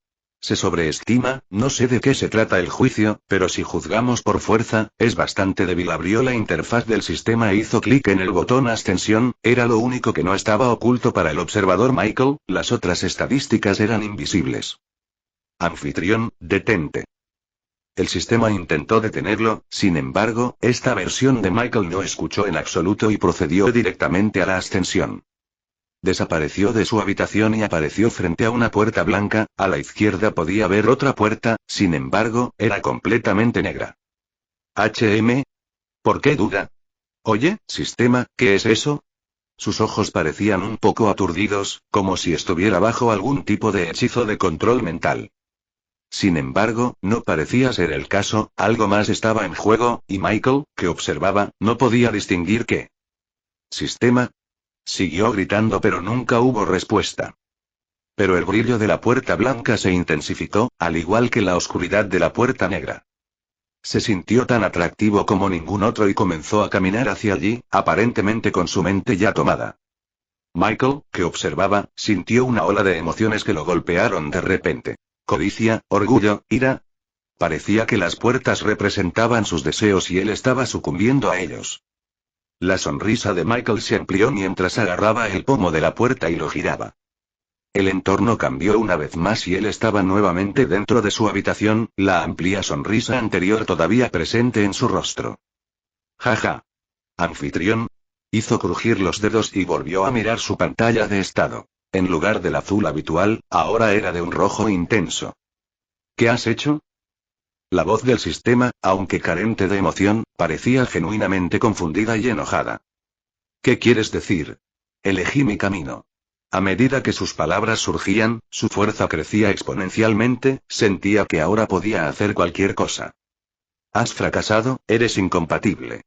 Se sobreestima, no sé de qué se trata el juicio, pero si juzgamos por fuerza, es bastante débil. Abrió la interfaz del sistema e hizo clic en el botón ascensión, era lo único que no estaba oculto para el observador Michael, las otras estadísticas eran invisibles. Anfitrión, detente. El sistema intentó detenerlo, sin embargo, esta versión de Michael no escuchó en absoluto y procedió directamente a la ascensión. Desapareció de su habitación y apareció frente a una puerta blanca, a la izquierda podía ver otra puerta, sin embargo, era completamente negra. ¿Por qué duda? Oye, sistema, ¿qué es eso? Sus ojos parecían un poco aturdidos, como si estuviera bajo algún tipo de hechizo de control mental. Sin embargo, no parecía ser el caso, algo más estaba en juego, y Michael, que observaba, no podía distinguir qué. ¿Sistema? Siguió gritando pero nunca hubo respuesta. Pero el brillo de la puerta blanca se intensificó, al igual que la oscuridad de la puerta negra. Se sintió tan atractivo como ningún otro y comenzó a caminar hacia allí, aparentemente con su mente ya tomada. Michael, que observaba, sintió una ola de emociones que lo golpearon de repente. Codicia, orgullo, ira. Parecía que las puertas representaban sus deseos y él estaba sucumbiendo a ellos. La sonrisa de Michael se amplió mientras agarraba el pomo de la puerta y lo giraba. El entorno cambió una vez más y él estaba nuevamente dentro de su habitación, la amplia sonrisa anterior todavía presente en su rostro. Jaja. Anfitrión. Hizo crujir los dedos y volvió a mirar su pantalla de estado. En lugar del azul habitual, ahora era de un rojo intenso. ¿Qué has hecho? La voz del sistema, aunque carente de emoción, parecía genuinamente confundida y enojada. ¿Qué quieres decir? Elegí mi camino. A medida que sus palabras surgían, su fuerza crecía exponencialmente, sentía que ahora podía hacer cualquier cosa. Has fracasado, eres incompatible.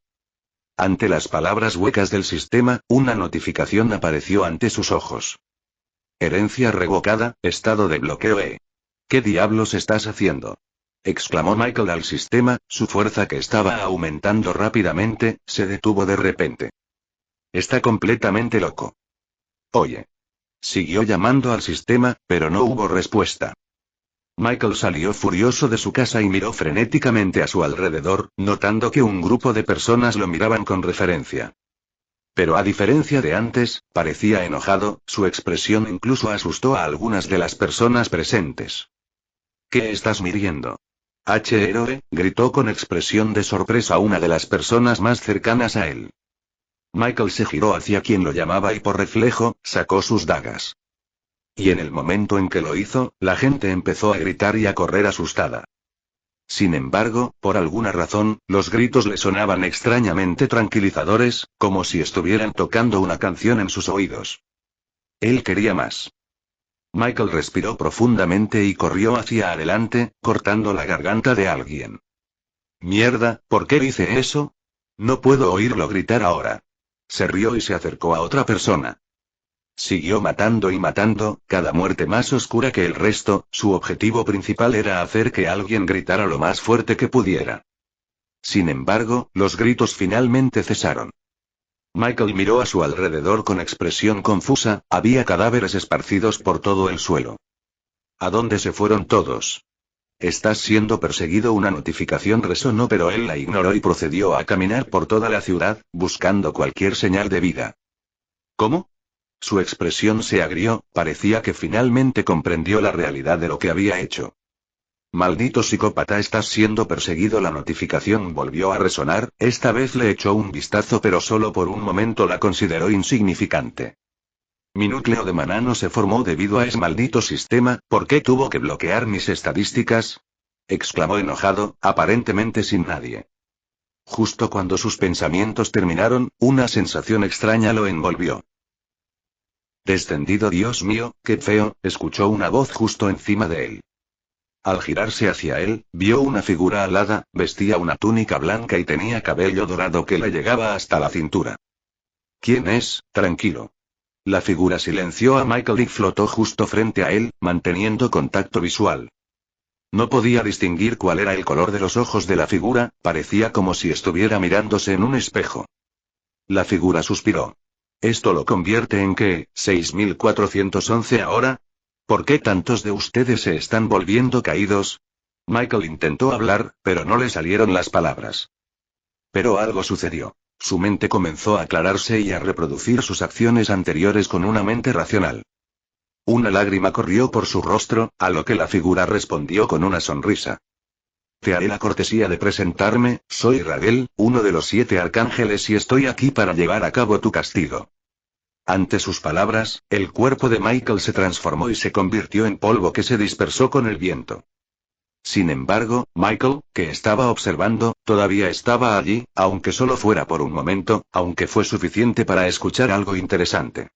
Ante las palabras huecas del sistema, una notificación apareció ante sus ojos. Herencia revocada, estado de bloqueo E. ¿Qué diablos estás haciendo? Exclamó Michael al sistema, su fuerza que estaba aumentando rápidamente, se detuvo de repente. Está completamente loco. Oye. Siguió llamando al sistema, pero no hubo respuesta. Michael salió furioso de su casa y miró frenéticamente a su alrededor, notando que un grupo de personas lo miraban con referencia. Pero a diferencia de antes, parecía enojado, su expresión incluso asustó a algunas de las personas presentes. ¿Qué estás midiendo? Héroe, gritó con expresión de sorpresa una de las personas más cercanas a él. Michael se giró hacia quien lo llamaba y por reflejo, sacó sus dagas. Y en el momento en que lo hizo, la gente empezó a gritar y a correr asustada. Sin embargo, por alguna razón, los gritos le sonaban extrañamente tranquilizadores, como si estuvieran tocando una canción en sus oídos. Él quería más. Michael respiró profundamente y corrió hacia adelante, cortando la garganta de alguien. Mierda, ¿por qué hice eso? No puedo oírlo gritar ahora. Se rió y se acercó a otra persona. Siguió matando y matando, cada muerte más oscura que el resto, su objetivo principal era hacer que alguien gritara lo más fuerte que pudiera. Sin embargo, los gritos finalmente cesaron. Michael miró a su alrededor con expresión confusa, había cadáveres esparcidos por todo el suelo. ¿A dónde se fueron todos? Estás siendo perseguido. Una notificación resonó pero él la ignoró y procedió a caminar por toda la ciudad, buscando cualquier señal de vida. ¿Cómo? Su expresión se agrió, parecía que finalmente comprendió la realidad de lo que había hecho. Maldito psicópata, estás siendo perseguido. La notificación volvió a resonar, esta vez le echó un vistazo pero solo por un momento la consideró insignificante. Mi núcleo de maná no se formó debido a ese maldito sistema, ¿por qué tuvo que bloquear mis estadísticas? Exclamó enojado, aparentemente sin nadie. Justo cuando sus pensamientos terminaron, una sensación extraña lo envolvió. Descendido, Dios mío, qué feo, escuchó una voz justo encima de él. Al girarse hacia él, vio una figura alada, vestía una túnica blanca y tenía cabello dorado que le llegaba hasta la cintura. ¿Quién es? Tranquilo. La figura silenció a Michael y flotó justo frente a él, manteniendo contacto visual. No podía distinguir cuál era el color de los ojos de la figura, parecía como si estuviera mirándose en un espejo. La figura suspiró. ¿Esto lo convierte en qué? ¿6411 ahora? ¿Por qué tantos de ustedes se están volviendo caídos? Michael intentó hablar, pero no le salieron las palabras. Pero algo sucedió. Su mente comenzó a aclararse y a reproducir sus acciones anteriores con una mente racional. Una lágrima corrió por su rostro, a lo que la figura respondió con una sonrisa. Te haré la cortesía de presentarme, soy Raguel, uno de los 7 arcángeles y estoy aquí para llevar a cabo tu castigo. Ante sus palabras, el cuerpo de Michael se transformó y se convirtió en polvo que se dispersó con el viento. Sin embargo, Michael, que estaba observando, todavía estaba allí, aunque solo fuera por un momento, aunque fue suficiente para escuchar algo interesante.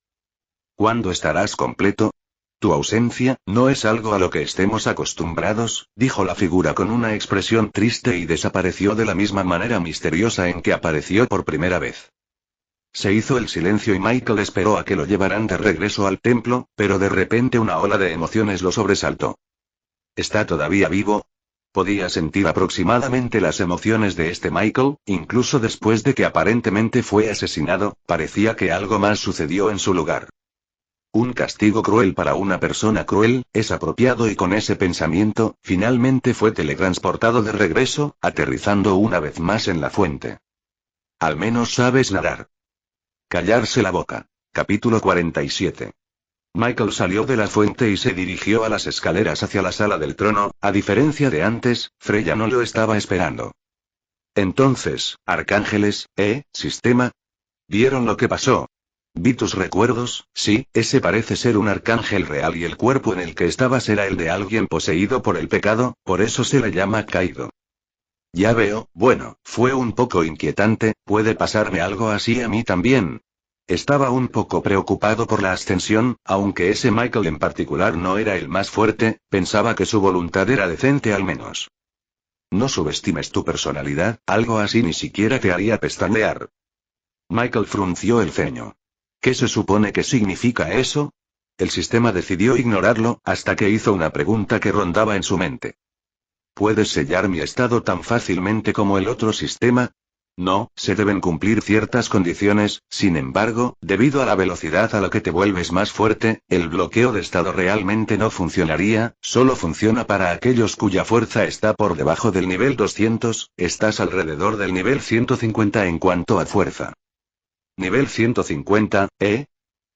¿Cuándo estarás completo? Tu ausencia, no es algo a lo que estemos acostumbrados, dijo la figura con una expresión triste y desapareció de la misma manera misteriosa en que apareció por primera vez. Se hizo el silencio y Michael esperó a que lo llevaran de regreso al templo, pero de repente una ola de emociones lo sobresaltó. ¿Está todavía vivo? Podía sentir aproximadamente las emociones de este Michael, incluso después de que aparentemente fue asesinado, parecía que algo más sucedió en su lugar. Un castigo cruel para una persona cruel, es apropiado y con ese pensamiento, finalmente fue teletransportado de regreso, aterrizando una vez más en la fuente. Al menos sabes nadar. Callarse la boca. Capítulo 47. Michael salió de la fuente y se dirigió a las escaleras hacia la sala del trono, a diferencia de antes, Freya no lo estaba esperando. Entonces, arcángeles, sistema. ¿Vieron lo que pasó? Vi tus recuerdos, sí, ese parece ser un arcángel real y el cuerpo en el que estabas era el de alguien poseído por el pecado, por eso se le llama caído. Ya veo, bueno, fue un poco inquietante, ¿puede pasarme algo así a mí también? Estaba un poco preocupado por la ascensión, aunque ese Michael en particular no era el más fuerte, pensaba que su voluntad era decente al menos. No subestimes tu personalidad, algo así ni siquiera te haría pestañear. Michael frunció el ceño. ¿Qué se supone que significa eso? El sistema decidió ignorarlo, hasta que hizo una pregunta que rondaba en su mente. ¿Puedes sellar mi estado tan fácilmente como el otro sistema? No, se deben cumplir ciertas condiciones, sin embargo, debido a la velocidad a la que te vuelves más fuerte, el bloqueo de estado realmente no funcionaría, solo funciona para aquellos cuya fuerza está por debajo del nivel 200, estás alrededor del nivel 150 en cuanto a fuerza. Nivel 150, ¿eh?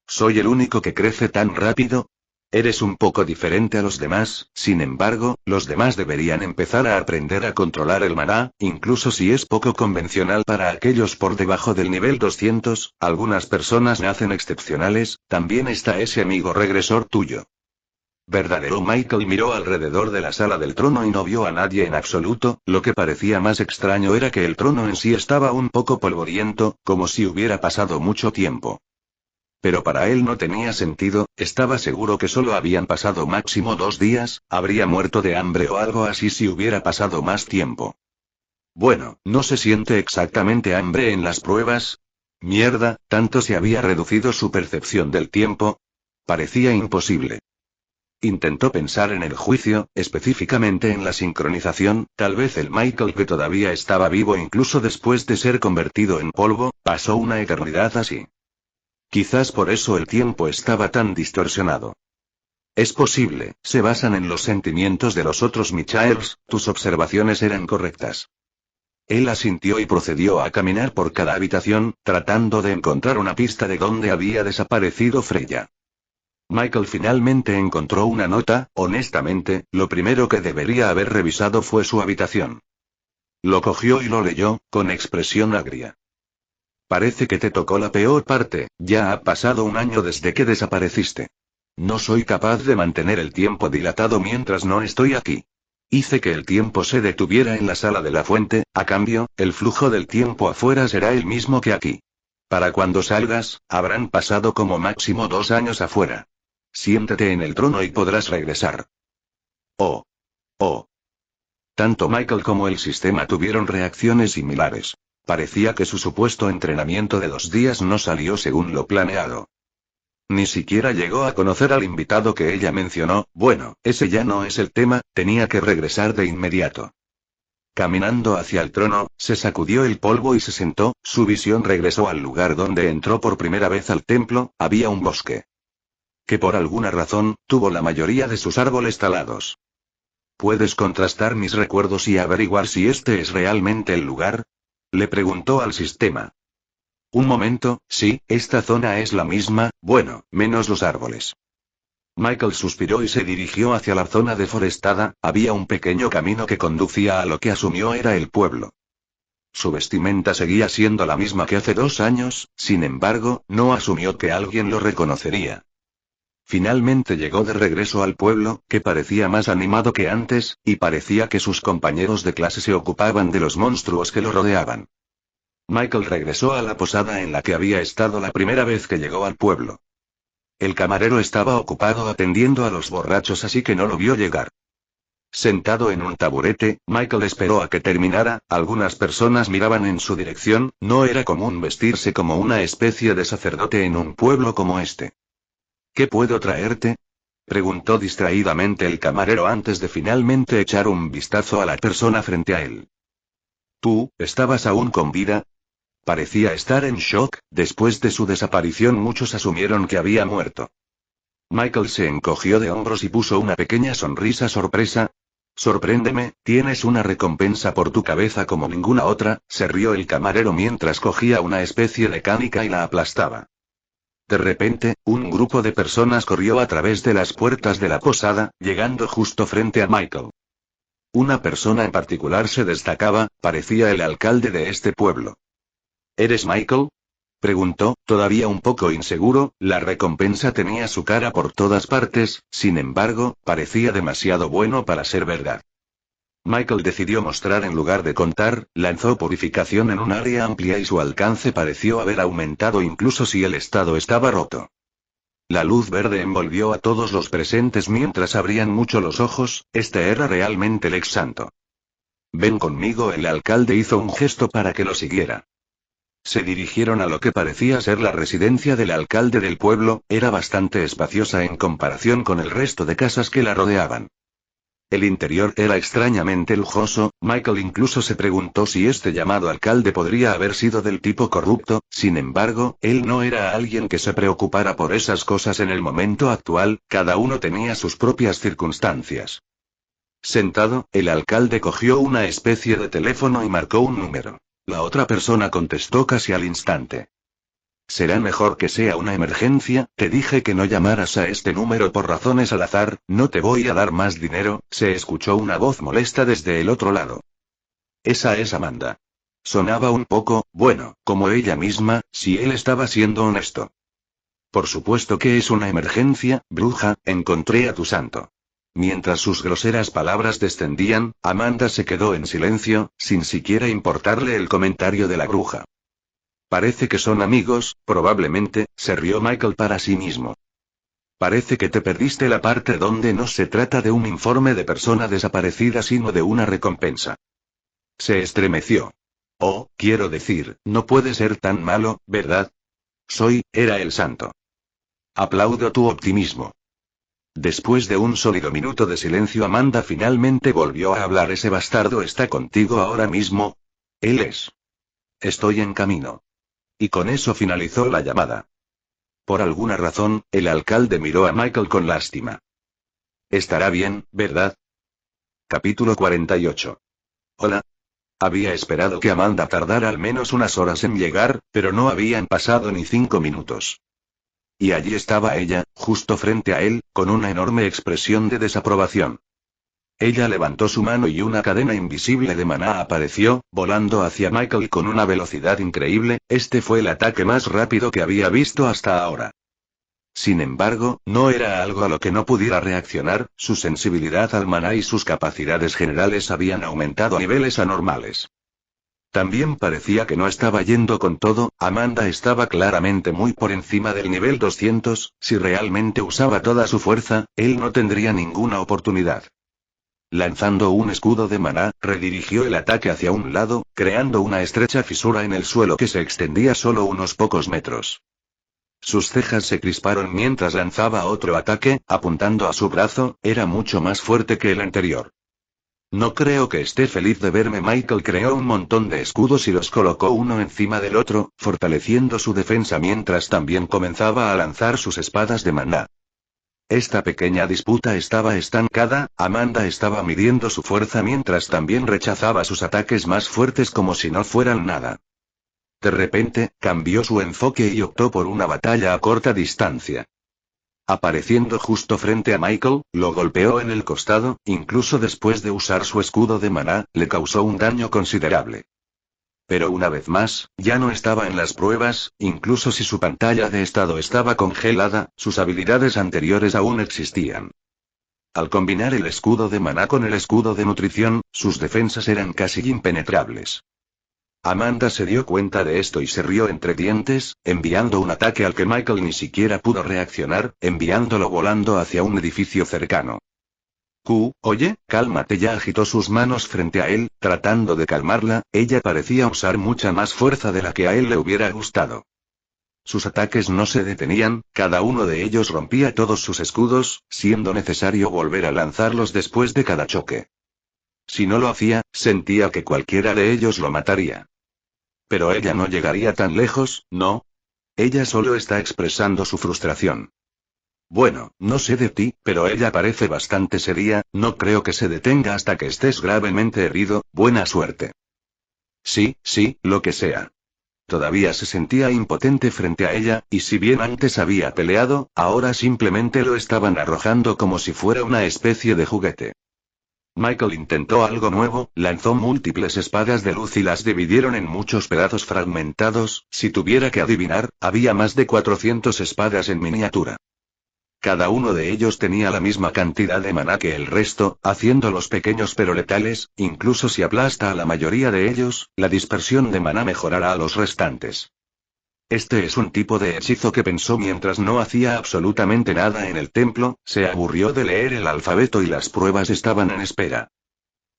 ¿Soy el único que crece tan rápido? Eres un poco diferente a los demás, sin embargo, los demás deberían empezar a aprender a controlar el maná, incluso si es poco convencional para aquellos por debajo del nivel 200, algunas personas nacen excepcionales, también está ese amigo regresor tuyo. Verdadero Michael miró alrededor de la sala del trono y no vio a nadie en absoluto, lo que parecía más extraño era que el trono en sí estaba un poco polvoriento, como si hubiera pasado mucho tiempo. Pero para él no tenía sentido, estaba seguro que solo habían pasado máximo 2 días, habría muerto de hambre o algo así si hubiera pasado más tiempo. Bueno, no se siente exactamente hambre en las pruebas. Mierda, tanto se había reducido su percepción del tiempo. Parecía imposible. Intentó pensar en el juicio, específicamente en la sincronización, tal vez el Michael que todavía estaba vivo incluso después de ser convertido en polvo, pasó una eternidad así. Quizás por eso el tiempo estaba tan distorsionado. Es posible, se basan en los sentimientos de los otros Michaels, tus observaciones eran correctas. Él asintió y procedió a caminar por cada habitación, tratando de encontrar una pista de dónde había desaparecido Freya. Michael finalmente encontró una nota, honestamente, lo primero que debería haber revisado fue su habitación. Lo cogió y lo leyó, con expresión agria. Parece que te tocó la peor parte, ya ha pasado 1 año desde que desapareciste. No soy capaz de mantener el tiempo dilatado mientras no estoy aquí. Hice que el tiempo se detuviera en la sala de la fuente, a cambio, el flujo del tiempo afuera será el mismo que aquí. Para cuando salgas, habrán pasado como máximo 2 años afuera. Siéntate en el trono y podrás regresar. Oh. Oh. Tanto Michael como el sistema tuvieron reacciones similares. Parecía que su supuesto entrenamiento de 2 días no salió según lo planeado. Ni siquiera llegó a conocer al invitado que ella mencionó, bueno, ese ya no es el tema, tenía que regresar de inmediato. Caminando hacia el trono, se sacudió el polvo y se sentó, su visión regresó al lugar donde entró por primera vez al templo, había un bosque. Que por alguna razón, tuvo la mayoría de sus árboles talados. ¿Puedes contrastar mis recuerdos y averiguar si este es realmente el lugar? Le preguntó al sistema. Un momento, sí, esta zona es la misma, bueno, menos los árboles. Michael suspiró y se dirigió hacia la zona deforestada. Había un pequeño camino que conducía a lo que asumió era el pueblo. Su vestimenta seguía siendo la misma que hace 2 años, sin embargo, no asumió que alguien lo reconocería. Finalmente llegó de regreso al pueblo, que parecía más animado que antes, y parecía que sus compañeros de clase se ocupaban de los monstruos que lo rodeaban. Michael regresó a la posada en la que había estado la primera vez que llegó al pueblo. El camarero estaba ocupado atendiendo a los borrachos, así que no lo vio llegar. Sentado en un taburete, Michael esperó a que terminara. Algunas personas miraban en su dirección. No era común vestirse como una especie de sacerdote en un pueblo como este. ¿Qué puedo traerte?, preguntó distraídamente el camarero antes de finalmente echar un vistazo a la persona frente a él. ¿Tú, estabas aún con vida? Parecía estar en shock. Después de su desaparición muchos asumieron que había muerto. Michael se encogió de hombros y puso una pequeña sonrisa sorpresa. Sorpréndeme, tienes una recompensa por tu cabeza como ninguna otra, se rió el camarero mientras cogía una especie de canica y la aplastaba. De repente, un grupo de personas corrió a través de las puertas de la posada, llegando justo frente a Michael. Una persona en particular se destacaba, parecía el alcalde de este pueblo. ¿Eres Michael?, preguntó, todavía un poco inseguro. La recompensa tenía su cara por todas partes, sin embargo, parecía demasiado bueno para ser verdad. Michael decidió mostrar en lugar de contar. Lanzó purificación en un área amplia y su alcance pareció haber aumentado incluso si el estado estaba roto. La luz verde envolvió a todos los presentes mientras abrían mucho los ojos. Este era realmente el ex santo. Ven conmigo, el alcalde hizo un gesto para que lo siguiera. Se dirigieron a lo que parecía ser la residencia del alcalde del pueblo. Era bastante espaciosa en comparación con el resto de casas que la rodeaban. El interior era extrañamente lujoso. Michael incluso se preguntó si este llamado alcalde podría haber sido del tipo corrupto. Sin embargo, él no era alguien que se preocupara por esas cosas en el momento actual. Cada uno tenía sus propias circunstancias. Sentado, el alcalde cogió una especie de teléfono y marcó un número. La otra persona contestó casi al instante. Será mejor que sea una emergencia. Te dije que no llamaras a este número por razones al azar. No te voy a dar más dinero. Se escuchó una voz molesta desde el otro lado. Esa es Amanda. Sonaba un poco, bueno, como ella misma, si él estaba siendo honesto. Por supuesto que es una emergencia, bruja, encontré a tu santo. Mientras sus groseras palabras descendían, Amanda se quedó en silencio, sin siquiera importarle el comentario de la bruja. Parece que son amigos, probablemente, se rió Michael para sí mismo. Parece que te perdiste la parte donde no se trata de un informe de persona desaparecida sino de una recompensa. Se estremeció. Oh, quiero decir, no puede ser tan malo, ¿verdad? Era el santo. Aplaudo tu optimismo. Después de un sólido minuto de silencio, Amanda finalmente volvió a hablar. ¿Ese bastardo está contigo ahora mismo? Él es. Estoy en camino. Y con eso finalizó la llamada. Por alguna razón, el alcalde miró a Michael con lástima. Estará bien, ¿verdad? Capítulo 48. Hola. Había esperado que Amanda tardara al menos unas horas en llegar, pero no habían pasado ni 5 minutos. Y allí estaba ella, justo frente a él, con una enorme expresión de desaprobación. Ella levantó su mano y una cadena invisible de maná apareció, volando hacia Michael con una velocidad increíble. Este fue el ataque más rápido que había visto hasta ahora. Sin embargo, no era algo a lo que no pudiera reaccionar. Su sensibilidad al maná y sus capacidades generales habían aumentado a niveles anormales. También parecía que no estaba yendo con todo. Amanda estaba claramente muy por encima del nivel 200, si realmente usaba toda su fuerza, él no tendría ninguna oportunidad. Lanzando un escudo de maná, redirigió el ataque hacia un lado, creando una estrecha fisura en el suelo que se extendía solo unos pocos metros. Sus cejas se crisparon mientras lanzaba otro ataque, apuntando a su brazo. Era mucho más fuerte que el anterior. No creo que esté feliz de verme. Michael creó un montón de escudos y los colocó uno encima del otro, fortaleciendo su defensa mientras también comenzaba a lanzar sus espadas de maná. Esta pequeña disputa estaba estancada. Amanda estaba midiendo su fuerza mientras también rechazaba sus ataques más fuertes como si no fueran nada. De repente, cambió su enfoque y optó por una batalla a corta distancia. Apareciendo justo frente a Michael, lo golpeó en el costado, incluso después de usar su escudo de maná, le causó un daño considerable. Pero una vez más, ya no estaba en las pruebas, incluso si su pantalla de estado estaba congelada, sus habilidades anteriores aún existían. Al combinar el escudo de maná con el escudo de nutrición, sus defensas eran casi impenetrables. Amanda se dio cuenta de esto y se rió entre dientes, enviando un ataque al que Michael ni siquiera pudo reaccionar, enviándolo volando hacia un edificio cercano. Oye, cálmate, ya agitó sus manos frente a él, tratando de calmarla. Ella parecía usar mucha más fuerza de la que a él le hubiera gustado. Sus ataques no se detenían, cada uno de ellos rompía todos sus escudos, siendo necesario volver a lanzarlos después de cada choque. Si no lo hacía, sentía que cualquiera de ellos lo mataría. Pero ella no llegaría tan lejos, ¿no? Ella solo está expresando su frustración. Bueno, no sé de ti, pero ella parece bastante seria, no creo que se detenga hasta que estés gravemente herido. Buena suerte. Sí, lo que sea. Todavía se sentía impotente frente a ella, y si bien antes había peleado, ahora simplemente lo estaban arrojando como si fuera una especie de juguete. Michael intentó algo nuevo, lanzó múltiples espadas de luz y las dividieron en muchos pedazos fragmentados. Si tuviera que adivinar, había más de 400 espadas en miniatura. Cada uno de ellos tenía la misma cantidad de maná que el resto, haciéndolos pequeños pero letales. Incluso si aplasta a la mayoría de ellos, la dispersión de maná mejorará a los restantes. Este es un tipo de hechizo que pensó mientras no hacía absolutamente nada en el templo. Se aburrió de leer el alfabeto y las pruebas estaban en espera.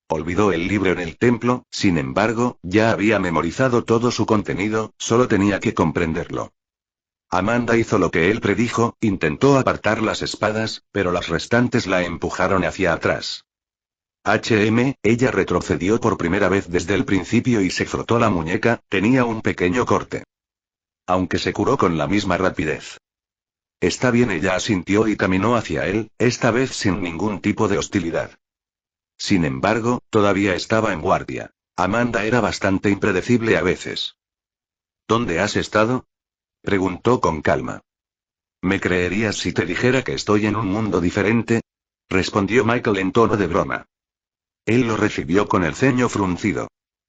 Olvidó el libro en el templo, sin embargo, ya había memorizado todo su contenido, solo tenía que comprenderlo. Amanda hizo lo que él predijo, intentó apartar las espadas, pero las restantes la empujaron hacia atrás. Ella retrocedió por primera vez desde el principio y se frotó la muñeca, tenía un pequeño corte. Aunque se curó con la misma rapidez. Está bien, ella asintió y caminó hacia él, esta vez sin ningún tipo de hostilidad. Sin embargo, todavía estaba en guardia. Amanda era bastante impredecible a veces. ¿Dónde has estado?, preguntó con calma. ¿Me creerías si te dijera que estoy en un mundo diferente?, respondió Michael en tono de broma. Él lo recibió con el ceño fruncido.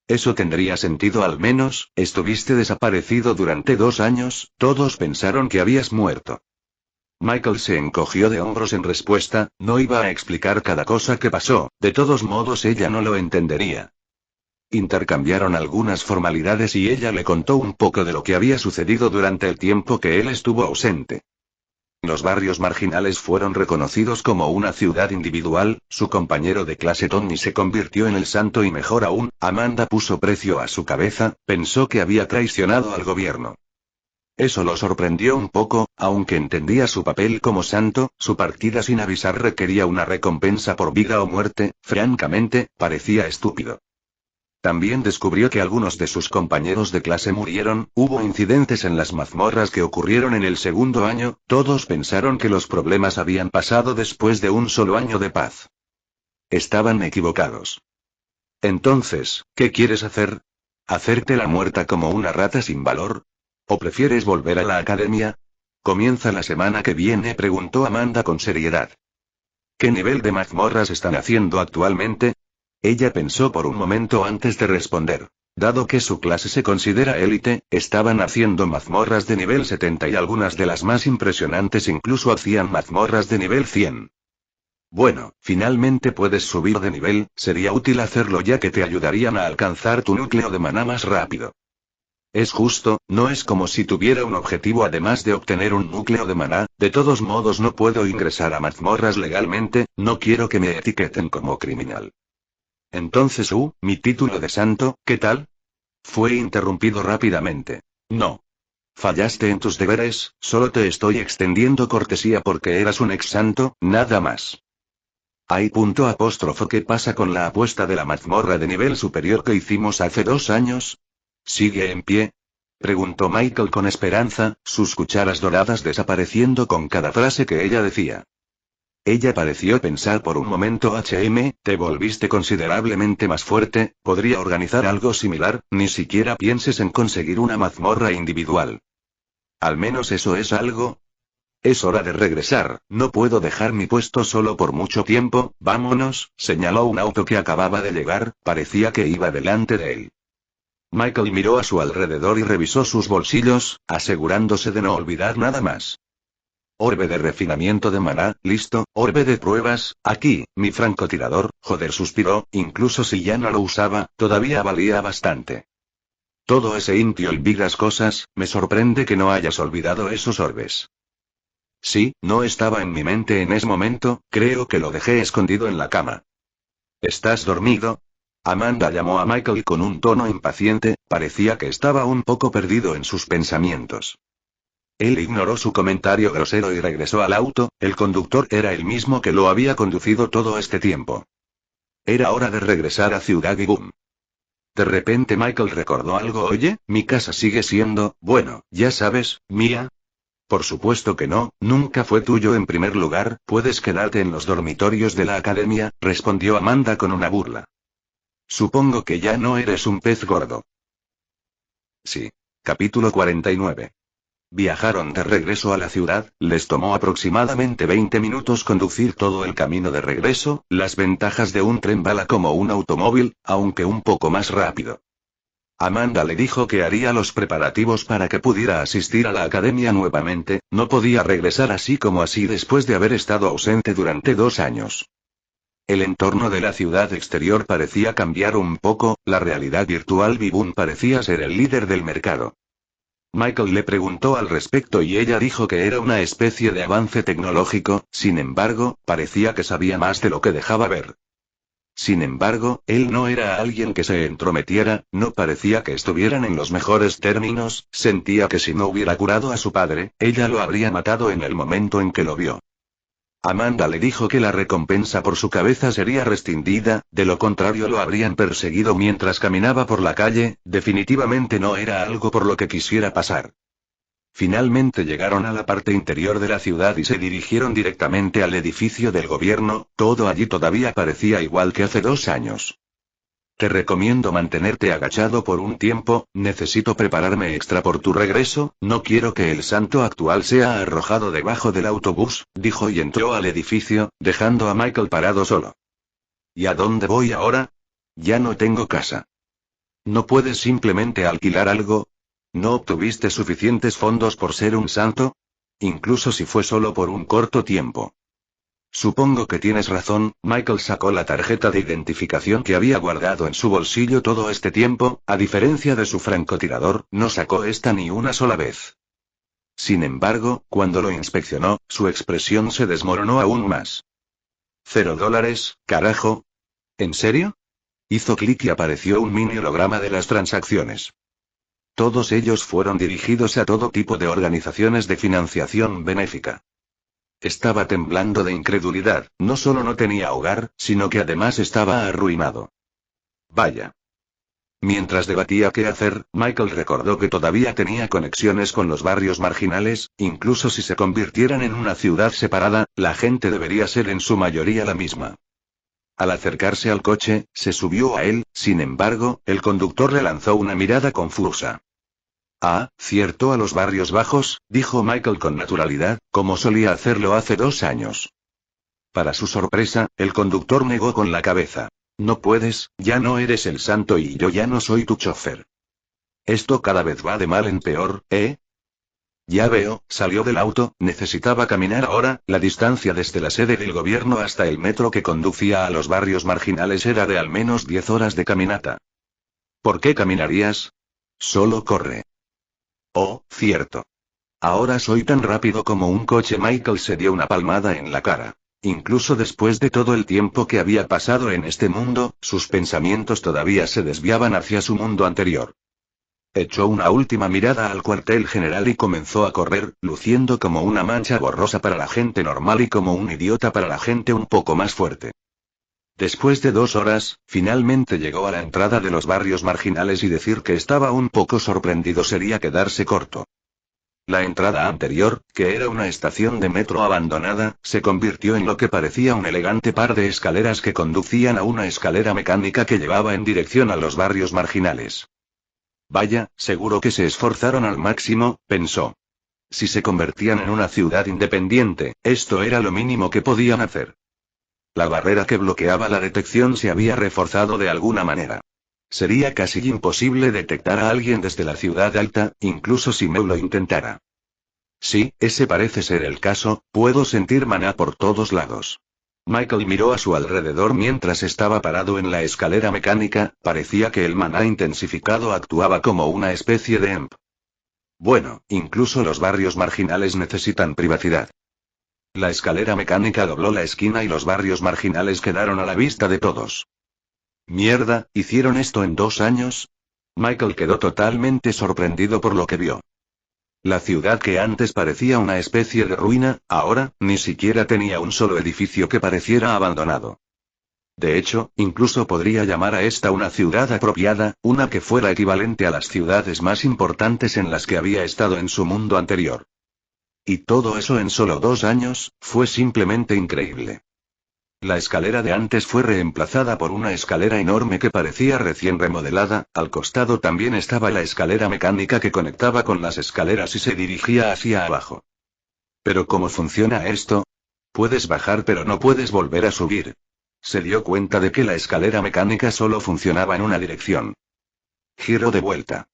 Eso tendría sentido, al menos. Estuviste desaparecido durante 2 años, todos pensaron que habías muerto. Michael se encogió de hombros en respuesta, no iba a explicar cada cosa que pasó, de todos modos ella no lo entendería. Intercambiaron algunas formalidades y ella le contó un poco de lo que había sucedido durante el tiempo que él estuvo ausente. Los barrios marginales fueron reconocidos como una ciudad individual. Su compañero de clase Tony se convirtió en el santo y mejor aún, Amanda puso precio a su cabeza, pensó que había traicionado al gobierno. Eso lo sorprendió un poco, aunque entendía su papel como santo. Su partida sin avisar requería una recompensa por vida o muerte. Francamente, parecía estúpido. También descubrió que algunos de sus compañeros de clase murieron. Hubo incidentes en las mazmorras que ocurrieron en el 2.º año. Todos pensaron que los problemas habían pasado después de un solo año de paz. Estaban equivocados. Entonces, ¿qué quieres hacer? ¿Hacerte la muerta como una rata sin valor? ¿O prefieres volver a la academia? ¿Comienza la semana que viene?, preguntó Amanda con seriedad. ¿Qué nivel de mazmorras están haciendo actualmente? Ella pensó por un momento antes de responder. Dado que su clase se considera élite, estaban haciendo mazmorras de nivel 70 y algunas de las más impresionantes incluso hacían mazmorras de nivel 100. Bueno, finalmente puedes subir de nivel, sería útil hacerlo ya que te ayudarían a alcanzar tu núcleo de maná más rápido. Es justo, no es como si tuviera un objetivo además de obtener un núcleo de maná. De todos modos no puedo ingresar a mazmorras legalmente, no quiero que me etiqueten como criminal. Entonces, mi título de santo, ¿qué tal? Fue interrumpido rápidamente. No. Fallaste en tus deberes, solo te estoy extendiendo cortesía porque eras un ex santo, nada más. ¿Qué pasa con la apuesta de la mazmorra de nivel superior que hicimos hace 2 años? ¿Sigue en pie?, preguntó Michael con esperanza, sus cucharas doradas desapareciendo con cada frase que ella decía. Ella pareció pensar por un momento. Te volviste considerablemente más fuerte, podría organizar algo similar. Ni siquiera pienses en conseguir una mazmorra individual. Al menos eso es algo. Es hora de regresar, no puedo dejar mi puesto solo por mucho tiempo, vámonos, señaló un auto que acababa de llegar, parecía que iba delante de él. Michael miró a su alrededor y revisó sus bolsillos, asegurándose de no olvidar nada más. Orbe de refinamiento de maná, listo, orbe de pruebas, aquí, mi francotirador, joder, suspiró, incluso si ya no lo usaba, todavía valía bastante. Todo ese inti olvidas cosas, me sorprende que no hayas olvidado esos orbes. Sí, no estaba en mi mente en ese momento, creo que lo dejé escondido en la cama. ¿Estás dormido? Amanda llamó a Michael con un tono impaciente, parecía que estaba un poco perdido en sus pensamientos. Él ignoró su comentario grosero y regresó al auto, el conductor era el mismo que lo había conducido todo este tiempo. Era hora de regresar a Ciudad Gigum. De repente Michael recordó algo. Oye, mi casa sigue siendo, bueno, ya sabes, mía. Por supuesto que no, nunca fue tuyo en primer lugar, puedes quedarte en los dormitorios de la academia, respondió Amanda con una burla. Supongo que ya no eres un pez gordo. Sí. Capítulo 49. Viajaron de regreso a la ciudad, les tomó aproximadamente 20 minutos conducir todo el camino de regreso, las ventajas de un tren bala como un automóvil, aunque un poco más rápido. Amanda le dijo que haría los preparativos para que pudiera asistir a la academia nuevamente, no podía regresar así como así después de haber estado ausente durante 2 años. El entorno de la ciudad exterior parecía cambiar un poco, la realidad virtual Vivun parecía ser el líder del mercado. Michael le preguntó al respecto y ella dijo que era una especie de avance tecnológico, sin embargo, parecía que sabía más de lo que dejaba ver. Sin embargo, él no era alguien que se entrometiera, no parecía que estuvieran en los mejores términos, sentía que si no hubiera curado a su padre, ella lo habría matado en el momento en que lo vio. Amanda le dijo que la recompensa por su cabeza sería rescindida, de lo contrario lo habrían perseguido mientras caminaba por la calle, definitivamente no era algo por lo que quisiera pasar. Finalmente llegaron a la parte interior de la ciudad y se dirigieron directamente al edificio del gobierno, todo allí todavía parecía igual que hace 2 años. Te recomiendo mantenerte agachado por un tiempo, necesito prepararme extra por tu regreso, no quiero que el santo actual sea arrojado debajo del autobús, dijo y entró al edificio, dejando a Michael parado solo. ¿Y a dónde voy ahora? Ya no tengo casa. ¿No puedes simplemente alquilar algo? ¿No obtuviste suficientes fondos por ser un santo? Incluso si fue solo por un corto tiempo. Supongo que tienes razón, Michael sacó la tarjeta de identificación que había guardado en su bolsillo todo este tiempo, a diferencia de su francotirador, no sacó esta ni una sola vez. Sin embargo, cuando lo inspeccionó, su expresión se desmoronó aún más. $0, carajo. ¿En serio? Hizo clic y apareció un mini holograma de las transacciones. Todos ellos fueron dirigidos a todo tipo de organizaciones de financiación benéfica. Estaba temblando de incredulidad, no solo no tenía hogar, sino que además estaba arruinado. Vaya. Mientras debatía qué hacer, Michael recordó que todavía tenía conexiones con los barrios marginales, incluso si se convirtieran en una ciudad separada, la gente debería ser en su mayoría la misma. Al acercarse al coche, se subió a él, sin embargo, el conductor le lanzó una mirada confusa. Ah, cierto, a los barrios bajos, dijo Michael con naturalidad, como solía hacerlo hace 2 años. Para su sorpresa, el conductor negó con la cabeza. No puedes, ya no eres el santo y yo ya no soy tu chofer. Esto cada vez va de mal en peor, ¿eh? Ya veo, salió del auto, necesitaba caminar ahora, la distancia desde la sede del gobierno hasta el metro que conducía a los barrios marginales era de al menos 10 horas de caminata. ¿Por qué caminarías? Solo corre. Oh, cierto. Ahora soy tan rápido como un coche. Michael se dio una palmada en la cara. Incluso después de todo el tiempo que había pasado en este mundo, sus pensamientos todavía se desviaban hacia su mundo anterior. Echó una última mirada al cuartel general y comenzó a correr, luciendo como una mancha borrosa para la gente normal y como un idiota para la gente un poco más fuerte. Después de 2 horas, finalmente llegó a la entrada de los barrios marginales y decir que estaba un poco sorprendido sería quedarse corto. La entrada anterior, que era una estación de metro abandonada, se convirtió en lo que parecía un elegante par de escaleras que conducían a una escalera mecánica que llevaba en dirección a los barrios marginales. Vaya, seguro que se esforzaron al máximo, pensó. Si se convertían en una ciudad independiente, esto era lo mínimo que podían hacer. La barrera que bloqueaba la detección se había reforzado de alguna manera. Sería casi imposible detectar a alguien desde la ciudad alta, incluso si Meu lo intentara. Sí, ese parece ser el caso, puedo sentir maná por todos lados. Michael miró a su alrededor mientras estaba parado en la escalera mecánica, parecía que el maná intensificado actuaba como una especie de EMP. Bueno, incluso los barrios marginales necesitan privacidad. La escalera mecánica dobló la esquina y los barrios marginales quedaron a la vista de todos. Mierda, ¿hicieron esto en 2 años? Michael quedó totalmente sorprendido por lo que vio. La ciudad que antes parecía una especie de ruina, ahora, ni siquiera tenía un solo edificio que pareciera abandonado. De hecho, incluso podría llamar a esta una ciudad apropiada, una que fuera equivalente a las ciudades más importantes en las que había estado en su mundo anterior. Y todo eso en solo 2 años, fue simplemente increíble. La escalera de antes fue reemplazada por una escalera enorme que parecía recién remodelada, al costado también estaba la escalera mecánica que conectaba con las escaleras y se dirigía hacia abajo. ¿Pero cómo funciona esto? Puedes bajar pero no puedes volver a subir. Se dio cuenta de que la escalera mecánica solo funcionaba en una dirección. Giro de vuelta.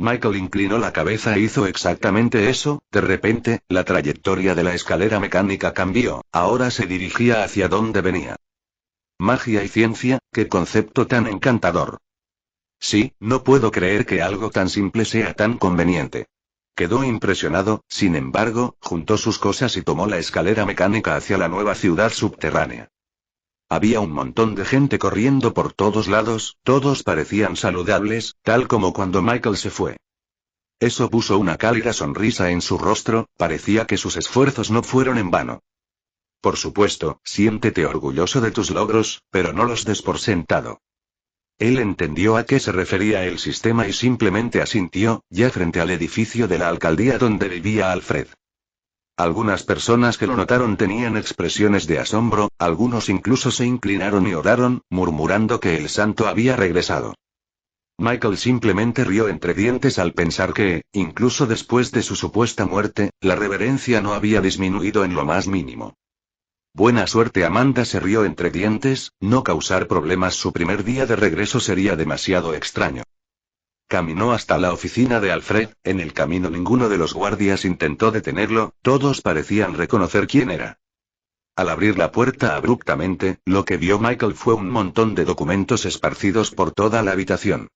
Michael inclinó la cabeza e hizo exactamente eso, de repente, la trayectoria de la escalera mecánica cambió, ahora se dirigía hacia donde venía. Magia y ciencia, qué concepto tan encantador. Sí, no puedo creer que algo tan simple sea tan conveniente. Quedó impresionado, sin embargo, juntó sus cosas y tomó la escalera mecánica hacia la nueva ciudad subterránea. Había un montón de gente corriendo por todos lados, todos parecían saludables, tal como cuando Michael se fue. Eso puso una cálida sonrisa en su rostro, parecía que sus esfuerzos no fueron en vano. Por supuesto, siéntete orgulloso de tus logros, pero no los des por sentado. Él entendió a qué se refería el sistema y simplemente asintió, ya frente al edificio de la alcaldía donde vivía Alfred. Algunas personas que lo notaron tenían expresiones de asombro, algunos incluso se inclinaron y oraron, murmurando que el santo había regresado. Michael simplemente rió entre dientes al pensar que, incluso después de su supuesta muerte, la reverencia no había disminuido en lo más mínimo. Buena suerte, Amanda se rió entre dientes, no causar problemas su primer día de regreso sería demasiado extraño. Caminó hasta la oficina de Alfred, en el camino ninguno de los guardias intentó detenerlo, todos parecían reconocer quién era. Al abrir la puerta abruptamente, lo que vio Michael fue un montón de documentos esparcidos por toda la habitación.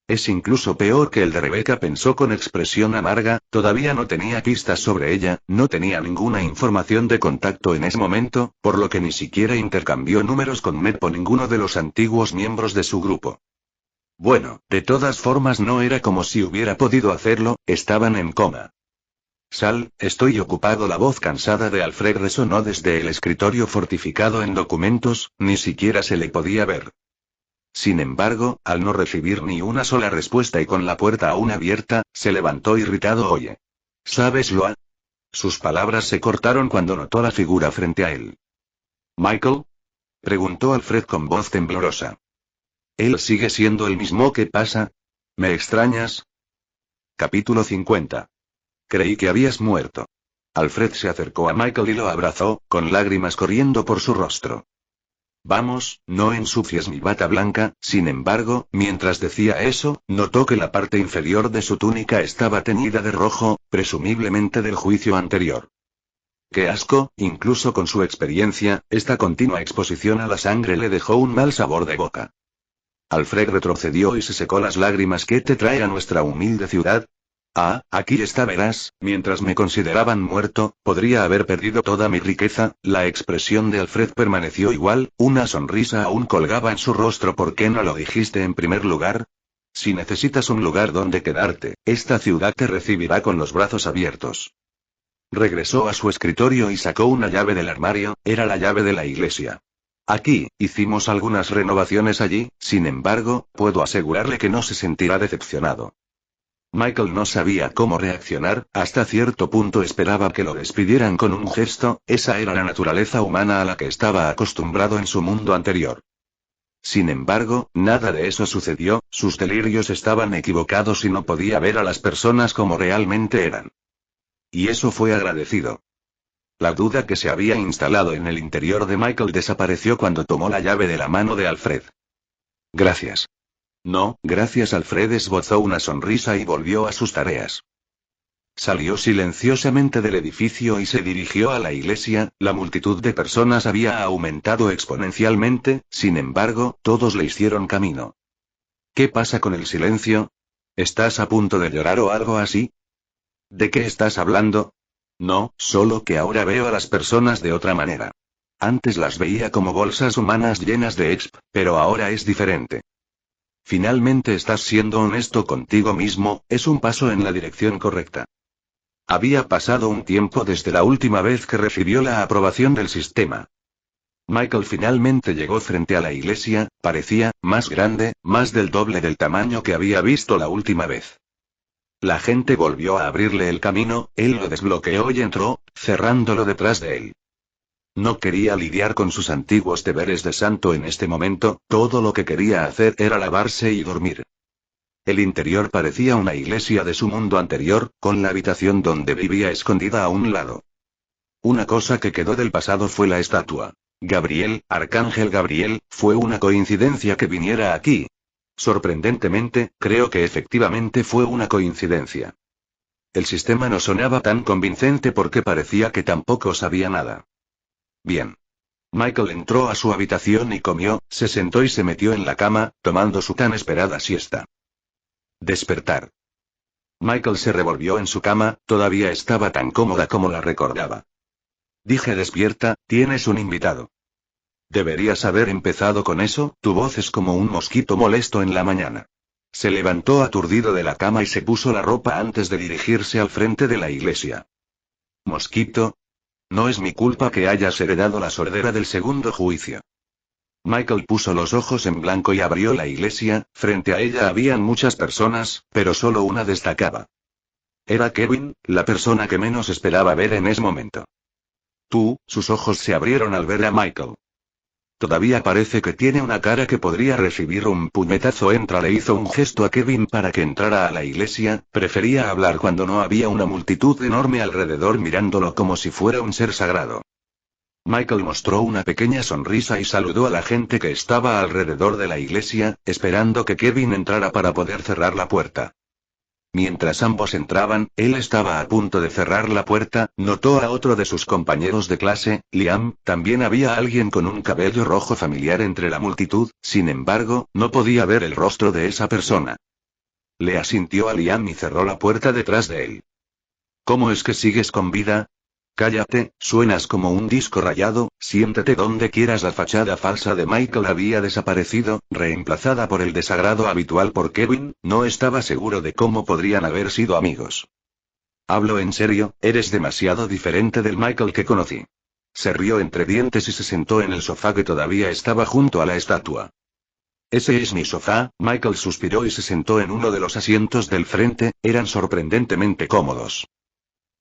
Es incluso peor que el de Rebecca, pensó con expresión amarga, todavía no tenía pistas sobre ella, no tenía ninguna información de contacto en ese momento, por lo que ni siquiera intercambió números con Matt o ninguno de los antiguos miembros de su grupo. Bueno, de todas formas no era como si hubiera podido hacerlo, estaban en coma. Sal, estoy ocupado. La voz cansada de Alfred resonó desde el escritorio fortificado en documentos, ni siquiera se le podía ver. Sin embargo, al no recibir ni una sola respuesta y con la puerta aún abierta, se levantó irritado. Oye. ¿Sabes lo? Sus palabras se cortaron cuando notó la figura frente a él. ¿Michael? Preguntó Alfred con voz temblorosa. ¿Él sigue siendo el mismo? ¿Qué pasa? ¿Me extrañas? Capítulo 50. Creí que habías muerto. Alfred se acercó a Michael y lo abrazó, con lágrimas corriendo por su rostro. Vamos, no ensucies mi bata blanca. Sin embargo, mientras decía eso, notó que la parte inferior de su túnica estaba teñida de rojo, presumiblemente del juicio anterior. Qué asco, incluso con su experiencia, esta continua exposición a la sangre le dejó un mal sabor de boca. Alfred retrocedió y se secó las lágrimas. ¿Qué te trae a nuestra humilde ciudad? Ah, aquí está, verás, mientras me consideraban muerto, podría haber perdido toda mi riqueza. La expresión de Alfred permaneció igual, una sonrisa aún colgaba en su rostro. ¿Por qué no lo dijiste en primer lugar? Si necesitas un lugar donde quedarte, esta ciudad te recibirá con los brazos abiertos. Regresó a su escritorio y sacó una llave del armario, era la llave de la iglesia. Aquí, hicimos algunas renovaciones allí, sin embargo, puedo asegurarle que no se sentirá decepcionado. Michael no sabía cómo reaccionar, hasta cierto punto esperaba que lo despidieran con un gesto, esa era la naturaleza humana a la que estaba acostumbrado en su mundo anterior. Sin embargo, nada de eso sucedió, sus delirios estaban equivocados y no podía ver a las personas como realmente eran. Y eso fue agradecido. La duda que se había instalado en el interior de Michael desapareció cuando tomó la llave de la mano de Alfred. Gracias. No, gracias. Alfred esbozó una sonrisa y volvió a sus tareas. Salió silenciosamente del edificio y se dirigió a la iglesia. La multitud de personas había aumentado exponencialmente, sin embargo, todos le hicieron camino. ¿Qué pasa con el silencio? ¿Estás a punto de llorar o algo así? ¿De qué estás hablando? No, solo que ahora veo a las personas de otra manera. Antes las veía como bolsas humanas llenas de exp, pero ahora es diferente. Finalmente estás siendo honesto contigo mismo, es un paso en la dirección correcta. Había pasado un tiempo desde la última vez que recibió la aprobación del sistema. Michael finalmente llegó frente a la iglesia, parecía más grande, más del doble del tamaño que había visto la última vez. La gente volvió a abrirle el camino, él lo desbloqueó y entró, cerrándolo detrás de él. No quería lidiar con sus antiguos deberes de santo en este momento, todo lo que quería hacer era lavarse y dormir. El interior parecía una iglesia de su mundo anterior, con la habitación donde vivía escondida a un lado. Una cosa que quedó del pasado fue la estatua. Gabriel, Arcángel Gabriel, fue una coincidencia que viniera aquí. Sorprendentemente, creo que efectivamente fue una coincidencia. El sistema no sonaba tan convincente porque parecía que tampoco sabía nada. Bien. Michael entró a su habitación y comió, se sentó y se metió en la cama, tomando su tan esperada siesta. Despertar. Michael se revolvió en su cama, todavía estaba tan cómoda como la recordaba. Dije despierta, tienes un invitado. Deberías haber empezado con eso, tu voz es como un mosquito molesto en la mañana. Se levantó aturdido de la cama y se puso la ropa antes de dirigirse al frente de la iglesia. ¿Mosquito? No es mi culpa que hayas heredado la sordera del segundo juicio. Michael puso los ojos en blanco y abrió la iglesia, frente a ella habían muchas personas, pero solo una destacaba. Era Kevin, la persona que menos esperaba ver en ese momento. Sus ojos se abrieron al ver a Michael. Todavía parece que tiene una cara que podría recibir un puñetazo. Le hizo un gesto a Kevin para que entrara a la iglesia, prefería hablar cuando no había una multitud enorme alrededor mirándolo como si fuera un ser sagrado. Michael mostró una pequeña sonrisa y saludó a la gente que estaba alrededor de la iglesia, esperando que Kevin entrara para poder cerrar la puerta. Mientras ambos entraban, él estaba a punto de cerrar la puerta, notó a otro de sus compañeros de clase, Liam, también había alguien con un cabello rojo familiar entre la multitud, sin embargo, no podía ver el rostro de esa persona. Le asintió a Liam y cerró la puerta detrás de él. ¿Cómo es que sigues con vida? Cállate, suenas como un disco rayado, siéntete donde quieras. La fachada falsa de Michael había desaparecido, reemplazada por el desagrado habitual por Kevin, no estaba seguro de cómo podrían haber sido amigos. Hablo en serio, eres demasiado diferente del Michael que conocí. Se rió entre dientes y se sentó en el sofá que todavía estaba junto a la estatua. Ese es mi sofá. Michael suspiró y se sentó en uno de los asientos del frente, eran sorprendentemente cómodos.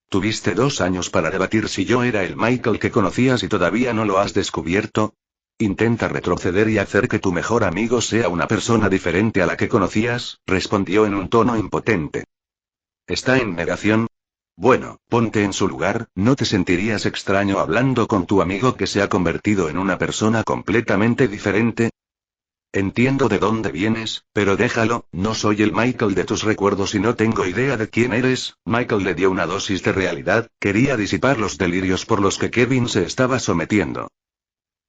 Tuviste 2 años para debatir si yo era el Michael que conocías y todavía no lo has descubierto. Intenta retroceder y hacer que tu mejor amigo sea una persona diferente a la que conocías, respondió en un tono impotente. ¿Está en negación? Bueno, ponte en su lugar, ¿no te sentirías extraño hablando con tu amigo que se ha convertido en una persona completamente diferente? Entiendo de dónde vienes, pero déjalo, no soy el Michael de tus recuerdos y no tengo idea de quién eres. Michael le dio una dosis de realidad, quería disipar los delirios por los que Kevin se estaba sometiendo.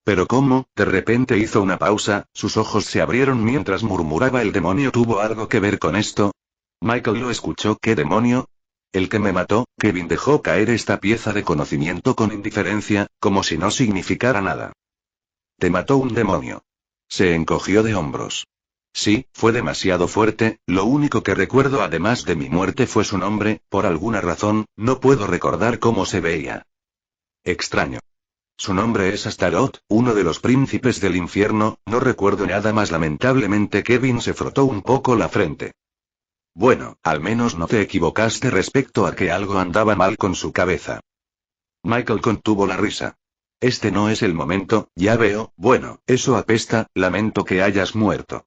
¿Pero cómo? De repente hizo una pausa, sus ojos se abrieron mientras murmuraba ¿el demonio tuvo algo que ver con esto? Michael lo escuchó. ¿Qué demonio? El que me mató. Kevin dejó caer esta pieza de conocimiento con indiferencia, como si no significara nada. Te mató un demonio. Se encogió de hombros. Sí, fue demasiado fuerte, lo único que recuerdo además de mi muerte fue su nombre, por alguna razón, no puedo recordar cómo se veía. Extraño. Su nombre es Astaroth, uno de los príncipes del infierno, no recuerdo nada más. Lamentablemente Kevin se frotó un poco la frente. Bueno, al menos no te equivocaste respecto a que algo andaba mal con su cabeza. Michael contuvo la risa. Este no es el momento, ya veo, bueno, eso apesta, lamento que hayas muerto.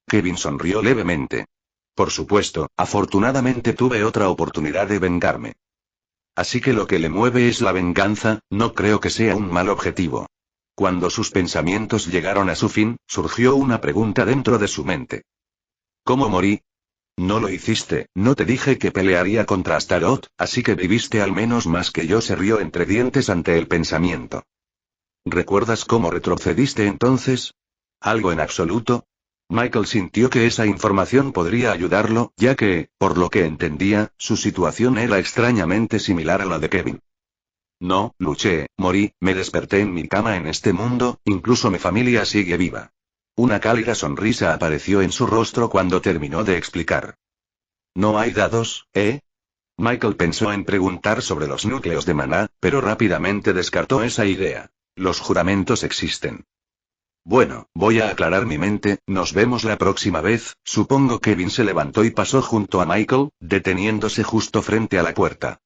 Kevin sonrió levemente. Por supuesto, afortunadamente tuve otra oportunidad de vengarme. Así que lo que le mueve es la venganza, no creo que sea un mal objetivo. Cuando sus pensamientos llegaron a su fin, surgió una pregunta dentro de su mente. ¿Cómo morí? No lo hiciste, no te dije que pelearía contra Astaroth, así que viviste al menos más que yo, se rió entre dientes ante el pensamiento. ¿Recuerdas cómo retrocediste entonces? ¿Algo en absoluto? Michael sintió que esa información podría ayudarlo, ya que, por lo que entendía, su situación era extrañamente similar a la de Kevin. No, luché, morí, me desperté en mi cama en este mundo, incluso mi familia sigue viva. Una cálida sonrisa apareció en su rostro cuando terminó de explicar. ¿No hay dados, eh? Michael pensó en preguntar sobre los núcleos de maná, pero rápidamente descartó esa idea. Los juramentos existen. Bueno, voy a aclarar mi mente, nos vemos la próxima vez. Supongo que Kevin se levantó y pasó junto a Michael, deteniéndose justo frente a la puerta.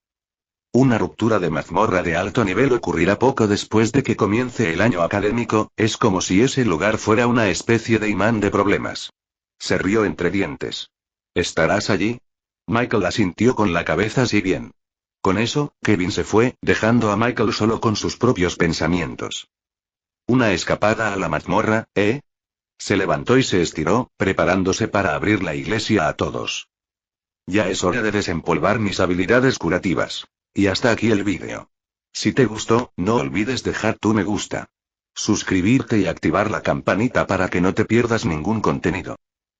Una ruptura de mazmorra de alto nivel ocurrirá poco después de que comience el año académico, es como si ese lugar fuera una especie de imán de problemas. Se rió entre dientes. ¿Estarás allí? Michael asintió con la cabeza, si bien. Con eso, Kevin se fue, dejando a Michael solo con sus propios pensamientos. ¿Una escapada a la mazmorra, eh? Se levantó y se estiró, preparándose para abrir la iglesia a todos. Ya es hora de desempolvar mis habilidades curativas. Y hasta aquí el vídeo. Si te gustó, no olvides dejar tu me gusta, suscribirte y activar la campanita para que no te pierdas ningún contenido.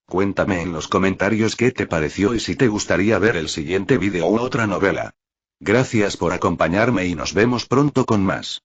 Cuéntame en los comentarios qué te pareció y si te gustaría ver el siguiente vídeo u otra novela. Gracias por acompañarme y nos vemos pronto con más.